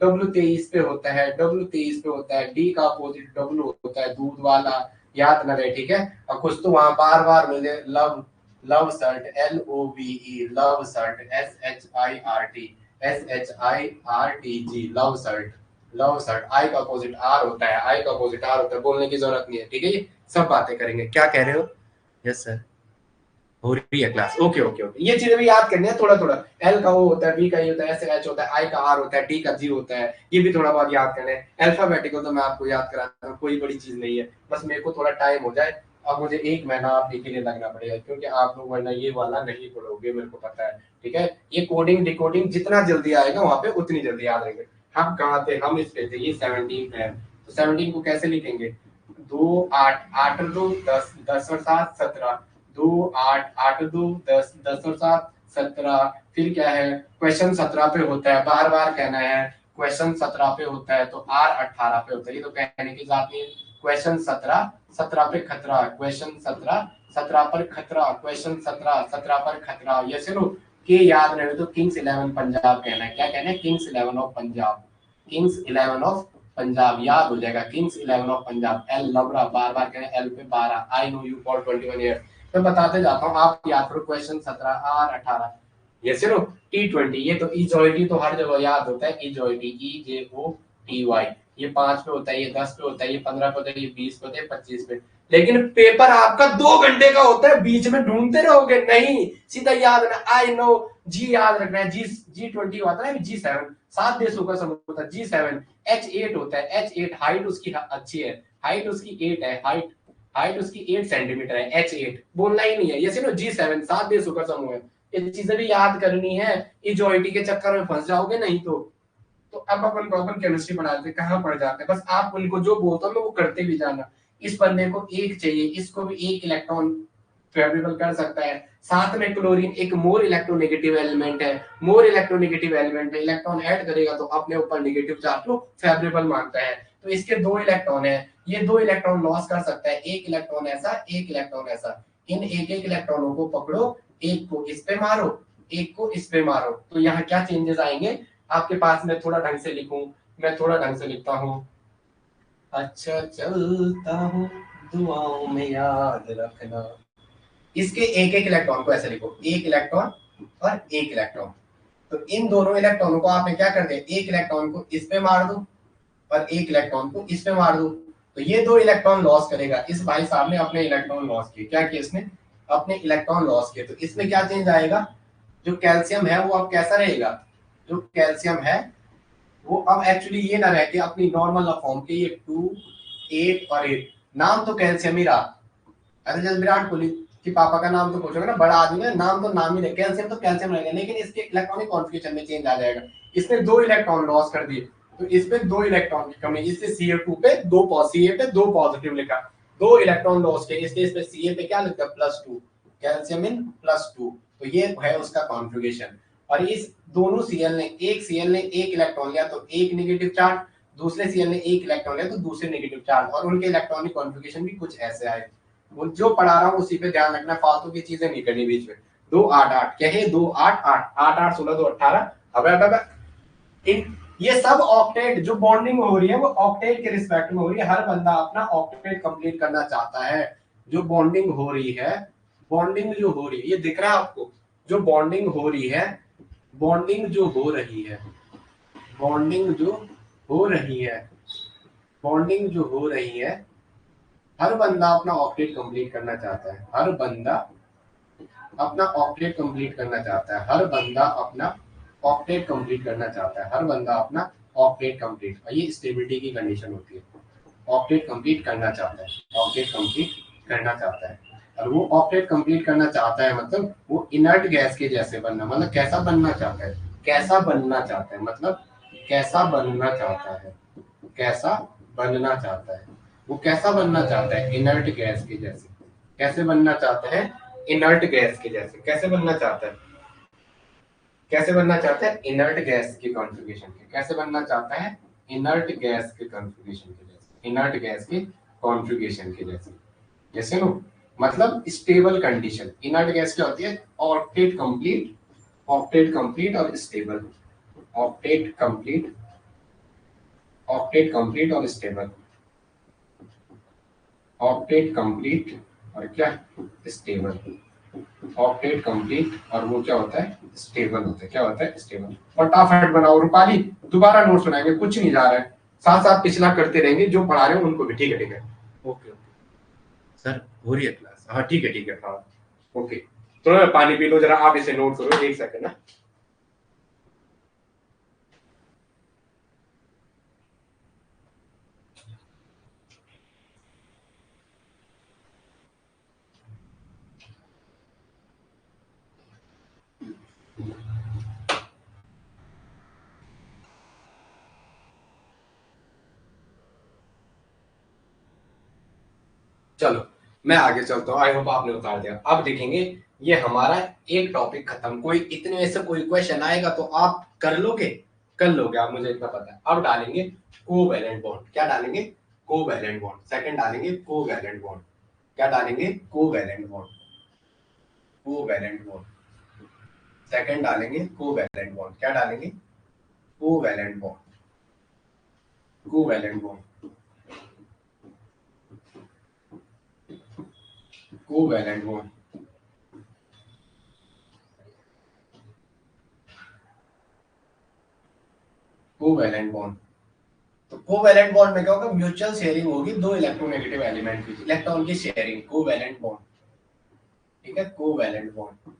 W23 पे होता है, W23 पे होता है, डी का अपोजिट W होता है, दूध वाला, याद न रहे, ठीक है। और कुछ तो वहां बार बार मिले, love, love shirt, LOVE, love shirt, SHIRT, SHIRTG, love shirt, love shirt, I का अपोजिट आर होता है, आई का अपोजिट आर होता है, बोलने की जरूरत नहीं है, ठीक है। ये सब बातें करेंगे, क्या कह रहे हो? यस सर, हो रही है क्लास, ओके ओके ओके, ये चीजें भी याद करनी है थोड़ा थोड़ा। एल का ओ होता है, बी का ई होता है, एस का एच होता है, आई का आर होता है, टी का जी होता है, ये भी थोड़ा बहुत याद करना है। अल्फाबेटिकल तो मैं आपको याद कराता हूँ, कोई बड़ी चीज नहीं है, बस मेरे को थोड़ा टाइम हो जाए। अब मुझे 1 महीना आप के लिए लगना पड़ेगा क्योंकि आप लोग वरना ये वाला नहीं पढ़ोगे, मेरे को पता है, ठीक है। ये कोडिंग डिकोडिंग जितना जल्दी आएगा वहां पे उतनी जल्दी याद रहेंगे। हम कहाँ थे? हम इस पे थे, ये 17 है, तो 17 को कैसे लिखेंगे? 2 8 8 2 10, 10 और 7 17, 2 8 8 2 10, 10 और 7 17, फिर क्या है? क्वेश्चन 17 पे होता है, बार बार कहना है, क्वेश्चन 17 पे होता है तो आर 18 पे होता है, ये तो कहने की बात नहीं है। क्वेश्चन 17 17 पे खतरा, क्वेश्चन 17 17 पर खतरा, क्वेश्चन 17 17 पर खतरा, ये सुनो के याद रहे तो किंग्स 11 पंजाब कहना है, क्या कहना है? Kings 11 of Punjab, Kings 11 of Punjab, याद हो जाएगा, किंग्स 11 ऑफ पंजाब। एल लवरा, बार बार कहना, एल पे 12, I know you for 21 year, मैं बताते जाता हूँ, आप याद करो क्वेश्चन 17 और 18। ये सिर्फ T20, ये तो इजॉइटी तो हर जगह याद होता है, इजॉइटी EJOTY, ये 5 पे होता है, ये 10 पे होता है, ये 15 पे होता है, ये 20 पे होता है, 25 पे। लेकिन पेपर आपका 2 घंटे का होता है, बीच में ढूंढते रहोगे नहीं, सीधा याद रखना। आई नो, जी याद रखना है, G20 होता है, G7 7 देशों का समूह होता है, G7 H8 होता है, H8 हाइट उसकी अच्छी है, हाइट उसकी 8 है, हाइट उसकी 8 सेंटीमीटर है, H8 बोलना ही नहीं है, ये सिर्फ G7 7 देशों का समूह है। ये चीजें भी याद करनी है, इजॉइटी के चक्कर में फंस जाओगे नहीं तो अब अपन केमिस्ट्री पढ़ाते कहाँ पढ़ जाते हैं, बस आप उनको जो बोलता हूँ वो करते भी जाना। इस बंदे को एक चाहिए, इसको भी एक इलेक्ट्रॉन फेवरेबल कर सकता है, साथ में क्लोरीन एक मोर इलेक्ट्रोनेगेटिव एलिमेंट है, मोर इलेक्ट्रोनेगेटिव एलिमेंट में इलेक्ट्रॉन ऐड करेगा तो अपने ऊपर नेगेटिव चार्ज को फेवरेबल मानता है। तो इसके 2 इलेक्ट्रॉन है, ये 2 इलेक्ट्रॉन लॉस कर सकता है, एक इलेक्ट्रॉन ऐसा, एक इलेक्ट्रॉन ऐसा। इन एक एक इलेक्ट्रॉनों को पकड़ो, एक को इस पे मारो, एक को इस पे मारो, तो यहाँ क्या चेंजेस आएंगे आपके पास। मैं थोड़ा ढंग से लिखूं, मैं थोड़ा ढंग से लिखता हूँ। अच्छा चलता हूँ दुआओं में याद रखना। इसके एक एक इलेक्ट्रॉन को ऐसे लिखो, एक इलेक्ट्रॉन और एक इलेक्ट्रॉन। तो इन दोनों इलेक्ट्रॉनों को आपने क्या कर दिया, एक इलेक्ट्रॉन को इस पे मार दो और एक इलेक्ट्रॉन को इस पे मार दो, तो ये 2 इलेक्ट्रॉन लॉस करेगा। इस भाई साहब ने अपने इलेक्ट्रॉन लॉस किए, क्या किया इसने, अपने इलेक्ट्रॉन लॉस किए। तो इसमें क्या चेंज आएगा, जो कैल्शियम है वो अब कैसा रहेगा, जो कैल्शियम है वो अब एक्चुअली ये ना रह के अपनी नॉर्मल फॉर्म के, ये 2 8 और 8, नाम तो कैल्शियम ही रहा। अरे जब विराट कोहली कि पापा का नाम तो पूछोगे ना, बड़ा आदमी है, नाम तो नाम ही नहीं, कैल्शियम तो कैल्शियम रहेगा, लेकिन इसके इलेक्ट्रॉनिक कॉन्फ़िगरेशन में चेंज आ जाएगा। इसने 2 इलेक्ट्रॉन लॉस कर दिए, तो इसमें 2 इलेक्ट्रॉन की कमी, इससे Ca2 पे 2 Ca पे 2 पॉजिटिव लिखा, 2 इलेक्ट्रॉन लॉस किए, इसलिए इस पे Ca पे क्या लिखा, +2, कैल्शियम इन +2। तो ये है उसका कॉन्फ़िगरेशन। और इस दोनों Cl ने, एक Cl ने एक इलेक्ट्रॉन लिया तो एक नेगेटिव चार्ज, दूसरे Cl ने एक इलेक्ट्रॉन लिया तो दूसरे नेगेटिव चार्ज, और उनके इलेक्ट्रॉनिक कॉन्फ़िगरेशन भी कुछ ऐसे आए। वो जो पढ़ा रहा हूँ उसी पे ध्यान रखना, फालतू की चीजें नहीं करनी बीच में। 2 8 8 क्या है, 2 8 8 8 8 16 2 18। अब इन ये सब ऑक्टेट जो बॉन्डिंग हो रही है वो ऑक्टेट के रिस्पेक्ट में हो रही है, हर बंदा अपना ऑक्टेट कंप्लीट करना चाहता है। जो बॉन्डिंग हो रही है, बॉन्डिंग जो हो रही है, ये दिख रहा है आपको, जो बॉन्डिंग हो रही है, बॉन्डिंग जो हो रही है, बॉन्डिंग जो हो रही है, बॉन्डिंग जो हो रही है, हर बंदा अपना ऑक्टेट कंप्लीट करना चाहता है, हर बंदा अपना ऑक्टेट कंप्लीट करना चाहता है, हर बंदा अपना ऑक्टेट कंप्लीट करना चाहता है, हर बंदा अपना ऑक्टेट कंप्लीट, ये स्टेबिलिटी की कंडीशन होती है। ऑक्टेट कंप्लीट करना चाहता है, ऑक्टेट कंप्लीट करना चाहता है, और वो ऑक्टेट कंप्लीट करना चाहता है मतलब वो इनर्ट गैस के जैसे बनना, मतलब कैसा बनना चाहता है, कैसा बनना चाहता है, मतलब कैसा बनना चाहता है, कैसा बनना चाहता है, वो कैसा बनना चाहता है, इनर्ट गैस के जैसे। कैसे बनना चाहता है, इनर्ट गैस के जैसे। कैसे बनना चाहता है, कैसे बनना चाहता है, इनर्ट गैस के कॉन्फ़िगरेशन के। कैसे बनना चाहता है, इनर्ट गैस के कॉन्फ़िगरेशन के जैसे, इनर्ट गैस के कॉन्फ़िगरेशन के जैसे। जैसे नो मतलब स्टेबल कंडीशन। इनर्ट गैस क्या होती है, ऑक्टेट कंप्लीट, ऑक्टेट कंप्लीट और stable, octet complete, octet complete और स्टेबल, ऑक्टेट कंप्लीट और क्या, स्टेबल, ऑक्टेट कंप्लीट और वो क्या होता है, स्टेबल होता है। क्या होता है, स्टेबल। फटाफट बनाओ रूपाली, दोबारा नोट सुनाएंगे, कुछ नहीं जा रहा है, साथ साथ पिछला करते रहेंगे, जो पढ़ा रहे हैं उनको भी। ठीक है ठीक है, ओके ओके सर, हो रही है क्लास, हाँ ठीक है हाँ ओके। तो पानी पी लो जरा, आप इसे नोट करो, 1 सेकंड ना। चलो मैं आगे चलता हूँ, आई होप आपने उतार दिया। अब देखेंगे, ये हमारा एक टॉपिक खत्म। कोई इतने में से कोई क्वेश्चन आएगा तो आप कर लोगे, कर लोगे आप, मुझे इतना पता है। अब डालेंगे कोवैलेंट बॉन्ड। क्या डालेंगे, कोवैलेंट बॉन्ड। सेकंड डालेंगे कोवैलेंट बॉन्ड। क्या डालेंगे, covalent bond, covalent bond. Second डालेंगे कोवैलेंट बॉन्ड। क्या डालेंगे, covalent bond, covalent bond, covalent bond. Covalent bond. तो कोवैलेंट बॉन्ड में क्या होगा, म्यूचुअल शेयरिंग होगी दो इलेक्ट्रोनेगेटिव एलिमेंट की, इलेक्ट्रॉन की शेयरिंग, कोवैलेंट बॉन्ड, ठीक है, कोवैलेंट बॉन्ड।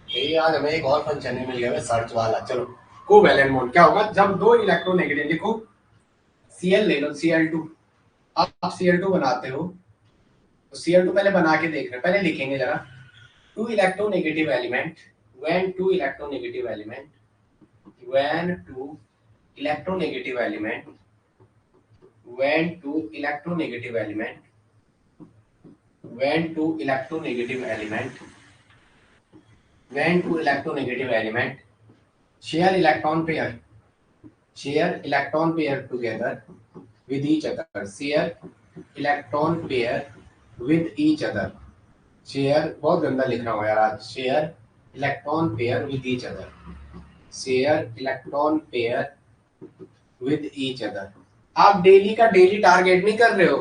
ये आज हमें एक और फंक्शन भी मिल गया है सर्च वाला। चलो, कोवैलेंट बॉन्ड क्या होगा, जब दो इलेक्ट्रोनेगेटिव, देखो Cl ले लो, Cl2, आप Cl2 बनाते हो तो Cl2 पहले बना के देख रहे हैं, पहले लिखेंगे जरा, two electronegative element, when two electronegative element, when two electronegative element, when two electronegative element, when two electronegative element, when two electronegative element share electron pair, share electron pair together with each other, share electron pair with each other, share, बहुत गंदा लिख रहा हूँ यार आज, share electron pair with each other, share electron pair with each other। आप daily का daily target नहीं कर रहे हो,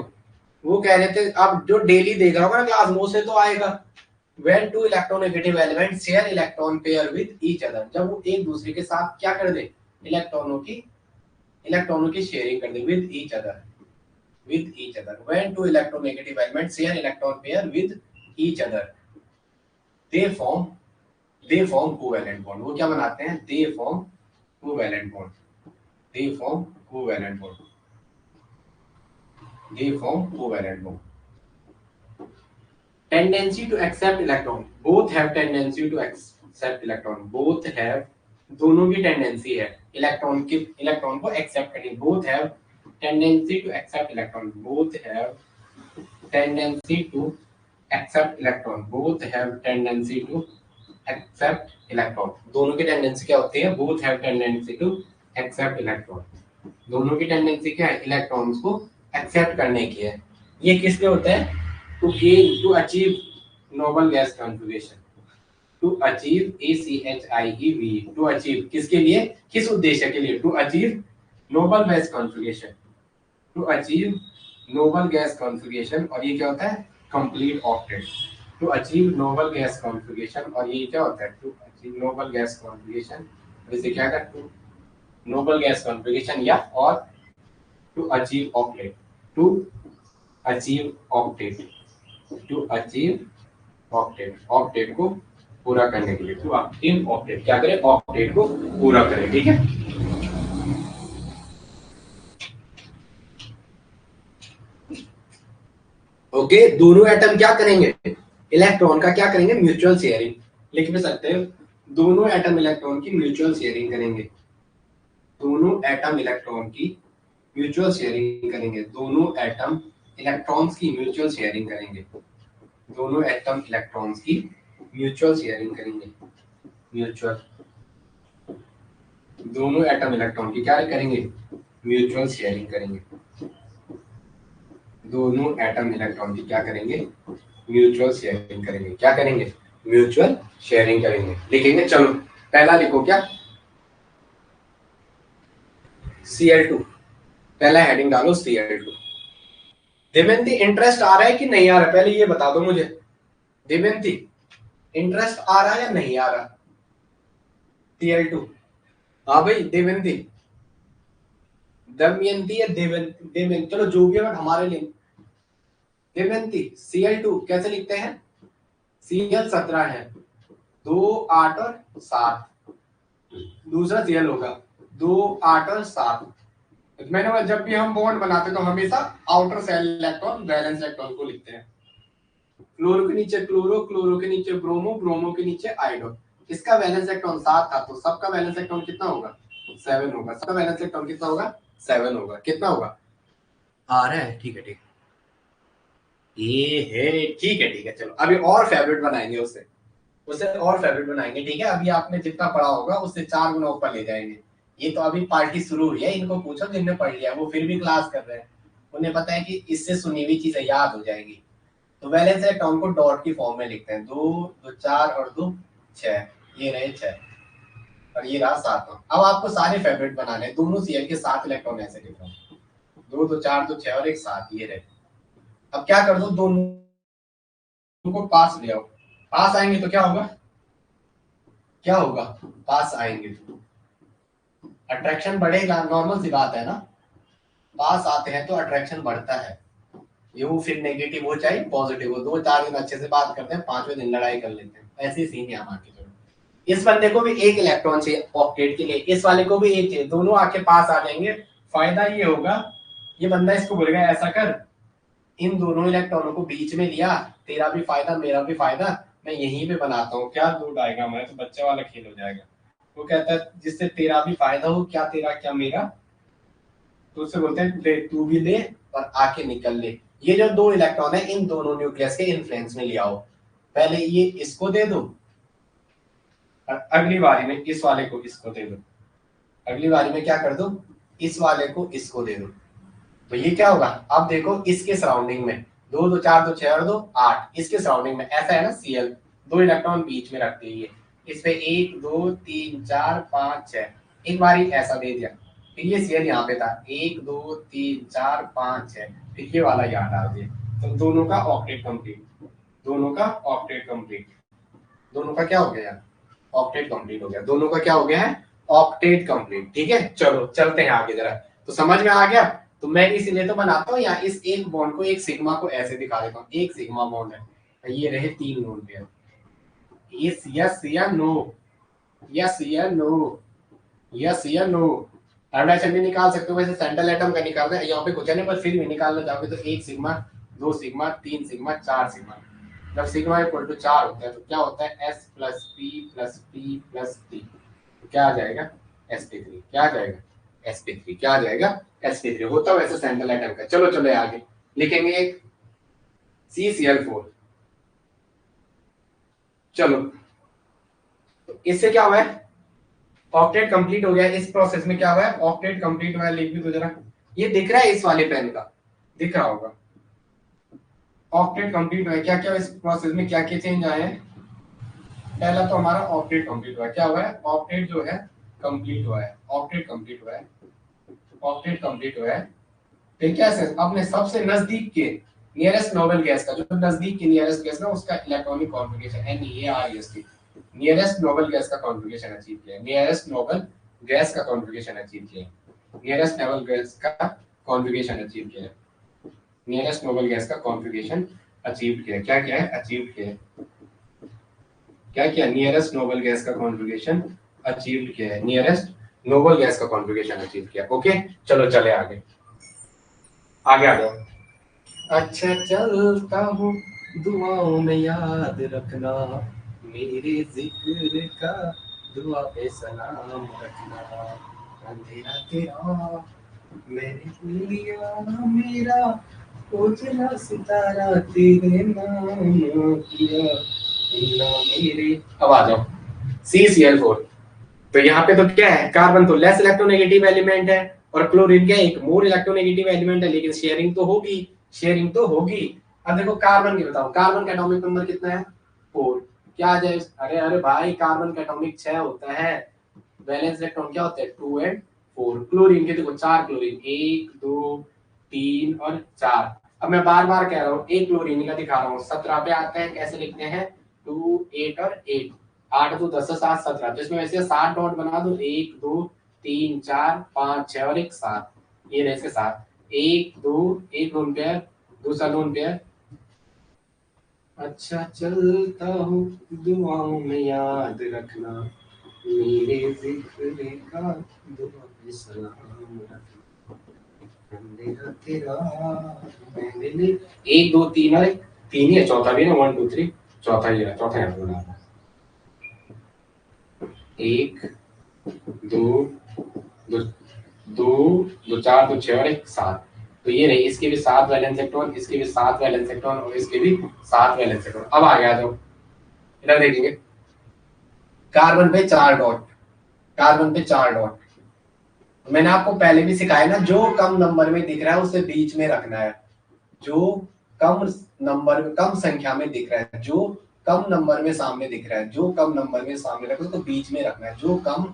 वो कह रहे थे आप जो डेली देख रहा होगा ना क्लास, वो से तो आएगा। when two electronegative elements share electron pair with each other, जब वो एक दूसरे के साथ क्या कर दे, इलेक्ट्रॉनों की शेयरिंग कर दे, with each other, with each other, when two electronegative elements share electron pair with each other, they form covalent bond। वो क्या बनाते हैं, they form covalent bond, they form covalent bond, they form covalent bond। tendency to accept electron, both have tendency to accept electron, both have, दोनों की tendency है electron को accept करनी, both have tendency to accept electron, both have tendency to accept electron, both have tendency to accept electron, दोनों की tendency क्या होती है, both have tendency to accept electron, दोनों की टेंडेंसी क्या है, इलेक्ट्रॉन्स को एक्सेप्ट करने की है। ये किस लिए होता है, to achieve noble gas configuration, to achieve ACHIEV, to achieve किसके लिए, किस उद्देश्य के लिए, to achieve noble gas configuration, to achieve noble gas configuration, और ये क्या होता है, complete octet, to achieve noble gas configuration, और ये क्या होता है, to achieve noble gas configuration, इसे क्या करते हैं, noble gas configuration, या और to achieve octet, to achieve octet, to achieve octet, octet को पूरा करने के लिए, to achieve octet, क्या करें, octet को पूरा करें, ठीक है। ओके, दोनों एटम क्या करेंगे, इलेक्ट्रॉन का क्या करेंगे, म्यूचुअल शेयरिंग, लिख भी सकते हैं, दोनों एटम इलेक्ट्रॉन की म्यूचुअल शेयरिंग करेंगे, दोनों एटम इलेक्ट्रॉन की म्यूचुअल शेयरिंग करेंगे, दोनों एटम इलेक्ट्रॉन्स की म्यूचुअल शेयरिंग करेंगे, दोनों एटम इलेक्ट्रॉन्स की म्यूचुअल शेयरिंग करेंगे, म्यूचुअल, दोनों एटम इलेक्ट्रॉन की क्या करेंगे, म्यूचुअल शेयरिंग करेंगे, दोनों एटम इलेक्ट्रॉन की क्या करेंगे, म्यूचुअल शेयरिंग करेंगे, क्या करेंगे, म्यूचुअल शेयरिंग करेंगे, लिखेंगे। चलो पहला लिखो क्या, Cl2, पहला हेडिंग डालो Cl2। देवेंती इंटरेस्ट आ रहा है कि नहीं आ रहा, पहले ये बता दो मुझे, देवेंती इंटरेस्ट आ रहा है या नहीं आ रहा, Cl2, हाँ भाई देवेंती, दमयंती या देवेंती, चलो जो भी है हमारे लिए, देवेंती Cl2 कैसे लिखते हैं, Cl17 है, 2 8 और 7, दूसरा Cl होगा 2 8 और 7। मैंने बोला जब भी हम बॉन्ड बनाते हैं तो हमेशा outer cell electron valence electron को लिखते हैं, क्लोरो के नीचे क्लोरो, क्लोरो के नीचे ब्रोमो, ब्रोमो के नीचे आयोडो, इसका वैलेंस इलेक्ट्रॉन 7 था तो सबका वैलेंस इलेक्ट्रॉन कितना होगा, 7 होगा, सबका वैलेंस इलेक्ट्रॉन कितना होगा, 7 होगा, कितना होगा, आ रहा है, ठीक है ठीक ये है, ठीक है ठीक है। चलो अभी और फेवरेट बनाएंगे, उससे और फेवरेट बनाएंगे, ठीक है, अभी आपने जितना पढ़ा होगा उससे 4 गुना ऊपर ले जाएंगे, ये तो अभी पार्टी शुरू हुई है, इनको पूछो जिनने पढ़ लिया, वो फिर भी क्लास कर रहे हैं, उन्हें पता है कि इससे सुनी हुई चीजें याद हो जाएगी। तो वैलेंस इलेक्ट्रॉन को डॉट की फॉर्म में लिखते हैं, 2 2 4 और 2 6, ये रहे 6 और ये रहा 7। अब आपको सारे फेवरेट बनाने हैं, दोनों सीएल के 7 इलेक्ट्रॉन ऐसे लिख रहा हूँ, 2 2 4 2 6 और एक 7, ये रहे। अब क्या कर दो, दोनों को पास ले आओ, पास आएंगे तो क्या होगा, क्या होगा, पास आएंगे तो अट्रैक्शन बढ़ेगा, नॉर्मल सी बात है ना, पास आते हैं तो अट्रैक्शन बढ़ता है। ये वो फिर नेगेटिव हो चाहे पॉजिटिव हो, 2 4 दिन अच्छे से बात करते हैं, 5वें दिन लड़ाई कर लेते हैं, ऐसे सीन है हमारे। इस बंदे को भी एक इलेक्ट्रॉन चाहिए ऑक्टेट के लिए, इस वाले को भी एक चाहिए, दोनों आके पास आ जाएंगे। फायदा ये होगा, ये बंदा इसको बोलेगा ऐसा कर, इन दोनों इलेक्ट्रॉनों को बीच में लिया, तेरा भी फायदा मेरा भी फायदा, मैं यहीं पे बनाता हूँ, क्या दूर आएगा, मैं तो बच्चे वाला खेल हो जाएगा। वो कहता है जिससे तेरा भी फायदा हो, क्या तेरा क्या मेरा, तो उससे बोलते हैं तू भी ले और आके निकल ले। ये जो 2 इलेक्ट्रॉन है, इन दोनों न्यूक्लियस के इन्फ्लुएंस में ले आओ, पहले ये इसको दे दो, अगली बारी में इस वाले को इसको दे दो, अगली बारी में क्या कर दो, इस वाले को इसको दे दो। तो ये क्या होगा, अब देखो इसके सराउंडिंग में 2 2 4 2 6 और 2 8, इसके सराउंडिंग में ऐसा है ना, Cl 2 इलेक्ट्रॉन बीच में रखते हैं, इस पे 1 2 3 4 5 6, एक बारी ऐसा दे दिया, फिर ये Cl यहाँ पे था, 1 2 3 4 5 6, फिर ये वाला यहाँ डाल दिया, तो दोनों का ऑक्टेट कंप्लीट, दोनों का ऑक्टेट कंप्लीट, दोनों का क्या हो गया, ऑक्टेट कंप्लीट हो गया, दोनों का क्या हो गया है, ऑक्टेट कंप्लीट। ठीक है, चलो चलते हैं आगे जरा, तो समझ में आ गया। तो मैं इसलिए तो बनाता हूँ यहाँ इस एक बॉन्ड को, एक सिग्मा को ऐसे दिखा देता हूँ, एक सिग्मा बॉन्ड है, ये रहे 3 लोन पेयर, यस या नो, यस या नो, यस या नो। हाइब्रिडाइजेशन भी निकाल सकते हो, वैसे सेंट्रल एटम का निकालना है, यहाँ पे कुछ नहीं, पर फिर भी निकालना चाहोगे तो 1 सिग्मा 2 सिग्मा 3 सिग्मा 4 सिग्मा, जब सिग्मा इक्वल टू 4 होता है तो क्या होता है, S plus P plus P plus T, क्या आ जाएगा, sp3, क्या आ जाएगा, sp3, क्या आ जाएगा, sp3 होता वैसे सेंट्रल एटम का। चलो चलो आगे लिखेंगे एक CCl4, चलो तो इससे क्या हुआ है, ऑक्टेट कंप्लीट हो गया, इस प्रोसेस में क्या हुआ है, ऑक्टेट कंप्लीट हुआ है, लिख भी तो जरा, ये दिख रहा है इस वाले पेन का, दिख रहा होगा, ऑक्टेट कंप्लीट हुआ है, क्या क्या इस प्रोसेस में क्या क्या चेंज आए हैं, पहला तो हमारा ऑक्टेट कंप्लीट हुआ है, क्या हुआ है, ऑक्टेट जो है कंप्लीट हुआ है, ऑक्टेट कंप्लीट हुआ है, ऑक्टेट कंप्लीट हुआ है। फिर क्या है, अपने सबसे नजदीक के नियरेस्ट नोबल गैस का, जो नजदीक की नियरेस्ट गैस ना, उसका electronic configuration NeAREST, nearest noble gas का कॉन्फ़िगरेशन अचीव किया, नियरेस्ट नोबल गैस का कॉन्फ़िगरेशन अचीव किया, नियरेस्ट नोबल गैस का कॉन्फ़िगरेशन अचीव किया, नियरेस्ट नोबल गैस का कॉन्फ़िगरेशन अचीव किया, क्या क्या है, अचीव किया, क्या किया, नियरेस्ट नोबल गैस का कॉन्फ़िगरेशन अचीव किया है, नियरेस्ट नोबल गैस का कॉन्फ़िगरेशन अचीव किया। ओके चलो चले आगे, आगे आ जाओ। अच्छा चलता हूँ दुआओं में याद रखना, मेरे जिक्र का दुआ पे सलाम रखना, अंधेरा तेरा मैंने लिया मेरा, उजला सितारा तेरे नाम किया मेरे। अब आ जाओ CCl4, तो यहाँ पे तो क्या है, कार्बन तो लेस इलेक्ट्रोनेगेटिव एलिमेंट है और क्लोरीन क्या एक मोर इलेक्ट्रोनेगेटिव एलिमेंट है, लेकिन शेयरिंग तो होगी, शेयरिंग तो होगी। अब देखो कार्बन की बताओ, कार्बन का एटॉमिक नंबर कितना है, 4, क्या आ जाए, अरे अरे भाई कार्बन का एटॉमिक 6 होता है, वैलेंस इलेक्ट्रॉन क्या होते हैं 2 और 4, क्लोरीन के देखो 4 क्लोरीन, 1 2 3 और 4। अब मैं बार बार कह रहा हूँ, एक क्लोरीन का दिखा रहा हूँ, 17 पे आते हैं, कैसे लिखते हैं 2 8 और 8, 8 2 10 7 17, जिसमें वैसे 7 डॉट बना दो, 1 2 3 4 5 6 और एक 7, ये रहे इसके साथ 1 2 एक लोन पेयर, दूसरा लोन पेयर। अच्छा चलता हूँ दुआओं में याद रखना, मेरे जिक्र का दुआ पे सलाम रखना, अंधेरा तेरा मैंने 1 2 3 और 3 ही है, चौथा भी ना 1 2 3, चौथा ही है, चौथा यहाँ बना 1 2 2 2 4 2 6 और एक 7, तो ये रही, इसके भी 7 वैलेंस इलेक्ट्रॉन, इसके भी 7 वैलेंस इलेक्ट्रॉन और इसके भी 7 वैलेंस इलेक्ट्रॉन। अब आ गया, तो इधर देखेंगे, कार्बन पे 4 डॉट, कार्बन पे 4 डॉट, मैंने आपको पहले भी सिखाया ना, जो कम नंबर में दिख रहा है उसे बीच में रखना है। जो कम कम संख्या में दिख रहा है, जो कम नंबर में सामने दिख रहा है, जो कम नंबर में सामने रखो उसको बीच में रखना है। जो कम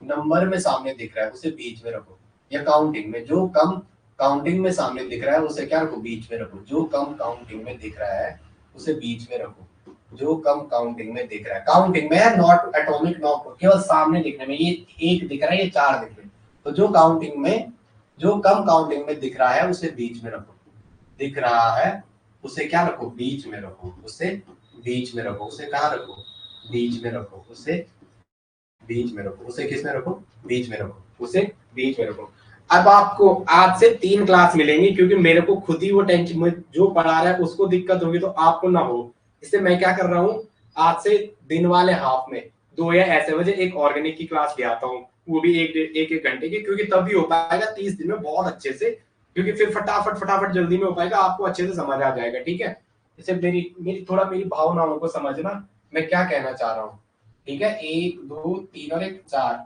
नंबर में सामने दिख रहा है उसे बीच में रखो। या काउंटिंग में जो कम काउंटिंग में सामने दिख रहा है उसे क्या रखो, बीच में रखो। जो कम काउंटिंग में दिख रहा है उसे बीच में रखो। जो कम काउंटिंग में दिख रहा है, काउंटिंग में है, नॉट एटॉमिक, नॉट केवल सामने दिखने में, ये एक दिख रहा है, ये चार दिख रहे हैं। तो जो काउंटिंग में, जो कम काउंटिंग में दिख रहा है उसे बीच में रखो। दिख रहा है उसे क्या रखो, बीच में रखो। उसे बीच में रखो। उसे कहाँ रखो, बीच में रखो। उसे बीच में रखो। उसे किस में रखो, बीच में रखो। उसे बीच में रखो। अब आपको आज से 3 क्लास मिलेंगी, क्योंकि मेरे को खुद ही वो टेंशन, जो पढ़ा रहा है उसको दिक्कत होगी तो आपको ना हो, इसलिए मैं क्या कर रहा हूँ, आज से दिन वाले हाफ में 2 या ऐसे बजे एक ऑर्गेनिक की क्लास ले आता हूँ, वो भी एक घंटे की, क्योंकि तभी हो पाएगा 30 दिन में बहुत अच्छे से, क्योंकि फिर फटाफट जल्दी में हो पाएगा, आपको अच्छे से समझ आ जाएगा। ठीक है, इसे मेरी थोड़ा मेरी भावनाओं को समझना, मैं क्या कहना चाह रहा हूँ। ठीक है, 1 2 3 और 1 4,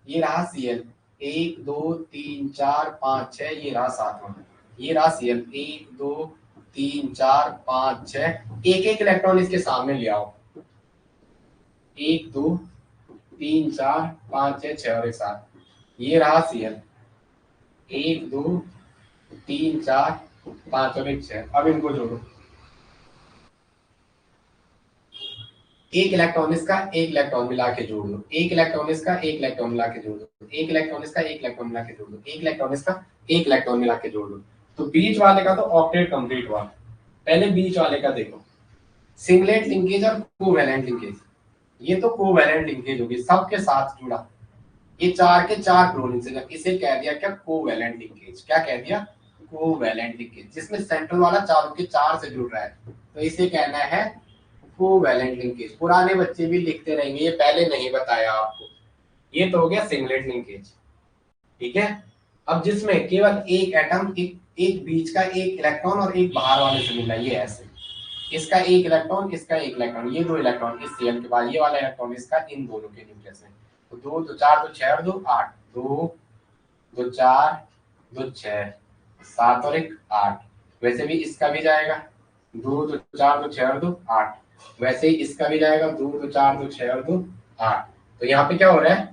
ये रहा सीएल। 1 2 3 4 5 6, ये रहा 7वां, ये रहा सीएल। 1 2 3 4 5 6, एक एक इलेक्ट्रॉन इसके सामने ले आओ। 1 2 3 4 5 6 6 और 1 7, ये रहा सीएल। 1 2 3 4 5 और 1 6। अब इनको जोड़ो, एक इलेक्ट्रॉन इसका, एक इलेक्ट्रॉन मिला के जोड़ दो। एक इलेक्ट्रॉन इसका, एक इलेक्ट्रॉन मिला के जोड़ दो। एक इलेक्ट्रॉन इसका, एक इलेक्ट्रॉन मिला के जोड़ दो। एक इलेक्ट्रॉन इसका, एक इलेक्ट्रॉन मिला के जोड़ दो। तो बीच वाले का तो ऑक्टेट कंप्लीट हुआ। पहले बीच वाले का देखो, सिंगलेट लिंकेज और कोवैलेंट लिंकेज। ये तो कोवैलेंट लिंकेज होगी, सबके साथ जुड़ा। ये 4 के 4 क्लोरीन से, इसे कह दिया क्या, कोवैलेंट लिंकेज। क्या कह दिया, कोवैलेंट लिंकेज, जिसमें सेंट्रल वाला 4 के 4 से जुड़ रहा है, तो इसे कहना है कोवैलेंट लिंकेज। पुराने बच्चे भी लिखते रहेंगे, ये पहले नहीं बताया आपको। ये तो हो गया सिंगलेट लिंकेज। ठीक है, अब जिसमें केवल एक एटम, एक बीच का एक इलेक्ट्रॉन और एक बाहर वाले से मिलना, ये ऐसे, इसका एक इलेक्ट्रॉन, इसका एक इलेक्ट्रॉन, ये 2 इलेक्ट्रॉन इस सीएल के बाद, ये वाला इलेक्ट्रॉन इसका, इन दोनों के न्यूक्लियस में। तो 2 2 4 2 6 और 2 8, 2 2 4 2 6 7 और 1 8। वैसे भी इसका भी जाएगा, 2 2 4 2 6 और 2 8। वैसे ही इसका भी जाएगा, 2 2 4 2 6 और 2 8। तो यहाँ पे क्या हो रहा है,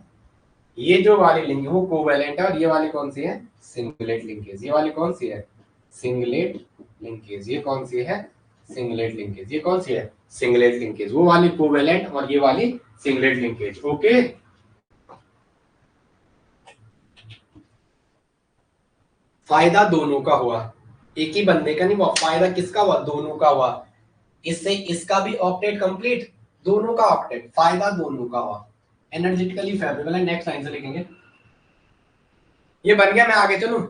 ये जो वाली लिंक वो कोवैलेंट है, और ये वाली कौन सी है, सिंगलेट लिंकेज। ये वाली कौन सी है, सिंगलेट लिंकेज। ये कौन सी है, सिंगलेट लिंकेज। ये कौन सी है, सिंगलेट लिंकेज। वो वाली कोवैलेंट और ये वाली सिंगलेट लिंकेज। ओके, फायदा दोनों का हुआ, एक ही बंदे का नहीं हुआ। फायदा किसका हुआ, दोनों का हुआ। इससे इसका भी ऑक्टेट कंप्लीट, दोनों का ऑक्टेट, फायदा दोनों का हुआ। एनर्जेटिकली फेवरेबल है, नेक्स्ट लाइन से लिखेंगे। ये बन गया, मैं आगे चलूं,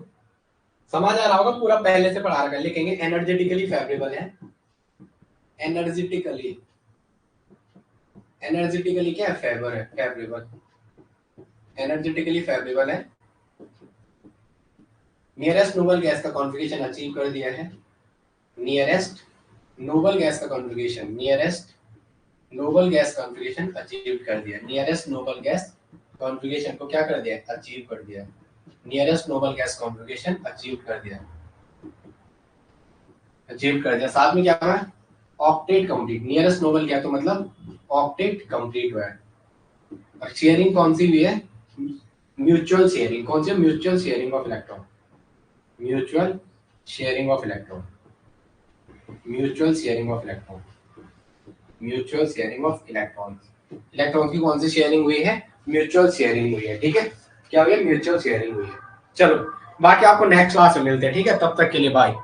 समझ आ रहा होगा, पूरा पहले से पढ़ा रखा है। लिखेंगे एनर्जेटिकली फेवरेबल है। एनर्जेटिकली, एनर्जेटिकली क्या है, फेवर है, फेवरेबल। एनर्जेटिकली फेवरेबल है। नियरेस्ट नोबल गैस का कॉन्फ़िगरेशन अचीव कर दिया है। नियरेस्ट नोबल गैस का configuration, nearest noble gas configuration achieve कर दिया। नियरेस्ट नोबल गैस कॉन्फ़िगरेशन को क्या कर दिया, अचीव कर दिया। Nearest noble gas configuration achieve कर दिया, अचीव कर दिया। साथ में क्या हुआ, ऑक्टेट कंप्लीट। नियरेस्ट नोबल गया तो मतलब ऑक्टेट कंप्लीट हुआ है। और शेयरिंग कौन सी हुई है, म्यूचुअल शेयरिंग। कौन सी, mutual sharing of electron. Mutual sharing of electron, mutual sharing of electron, mutual sharing of electron. Electron की कौन सी शेयरिंग हुई है, म्यूचुअल शेयरिंग हुई है। ठीक है, क्या हुई है, म्यूचुअल शेयरिंग हुई है। चलो बाकी आपको नेक्स्ट क्लास में मिलते हैं। ठीक है, तब तक के लिए बाय।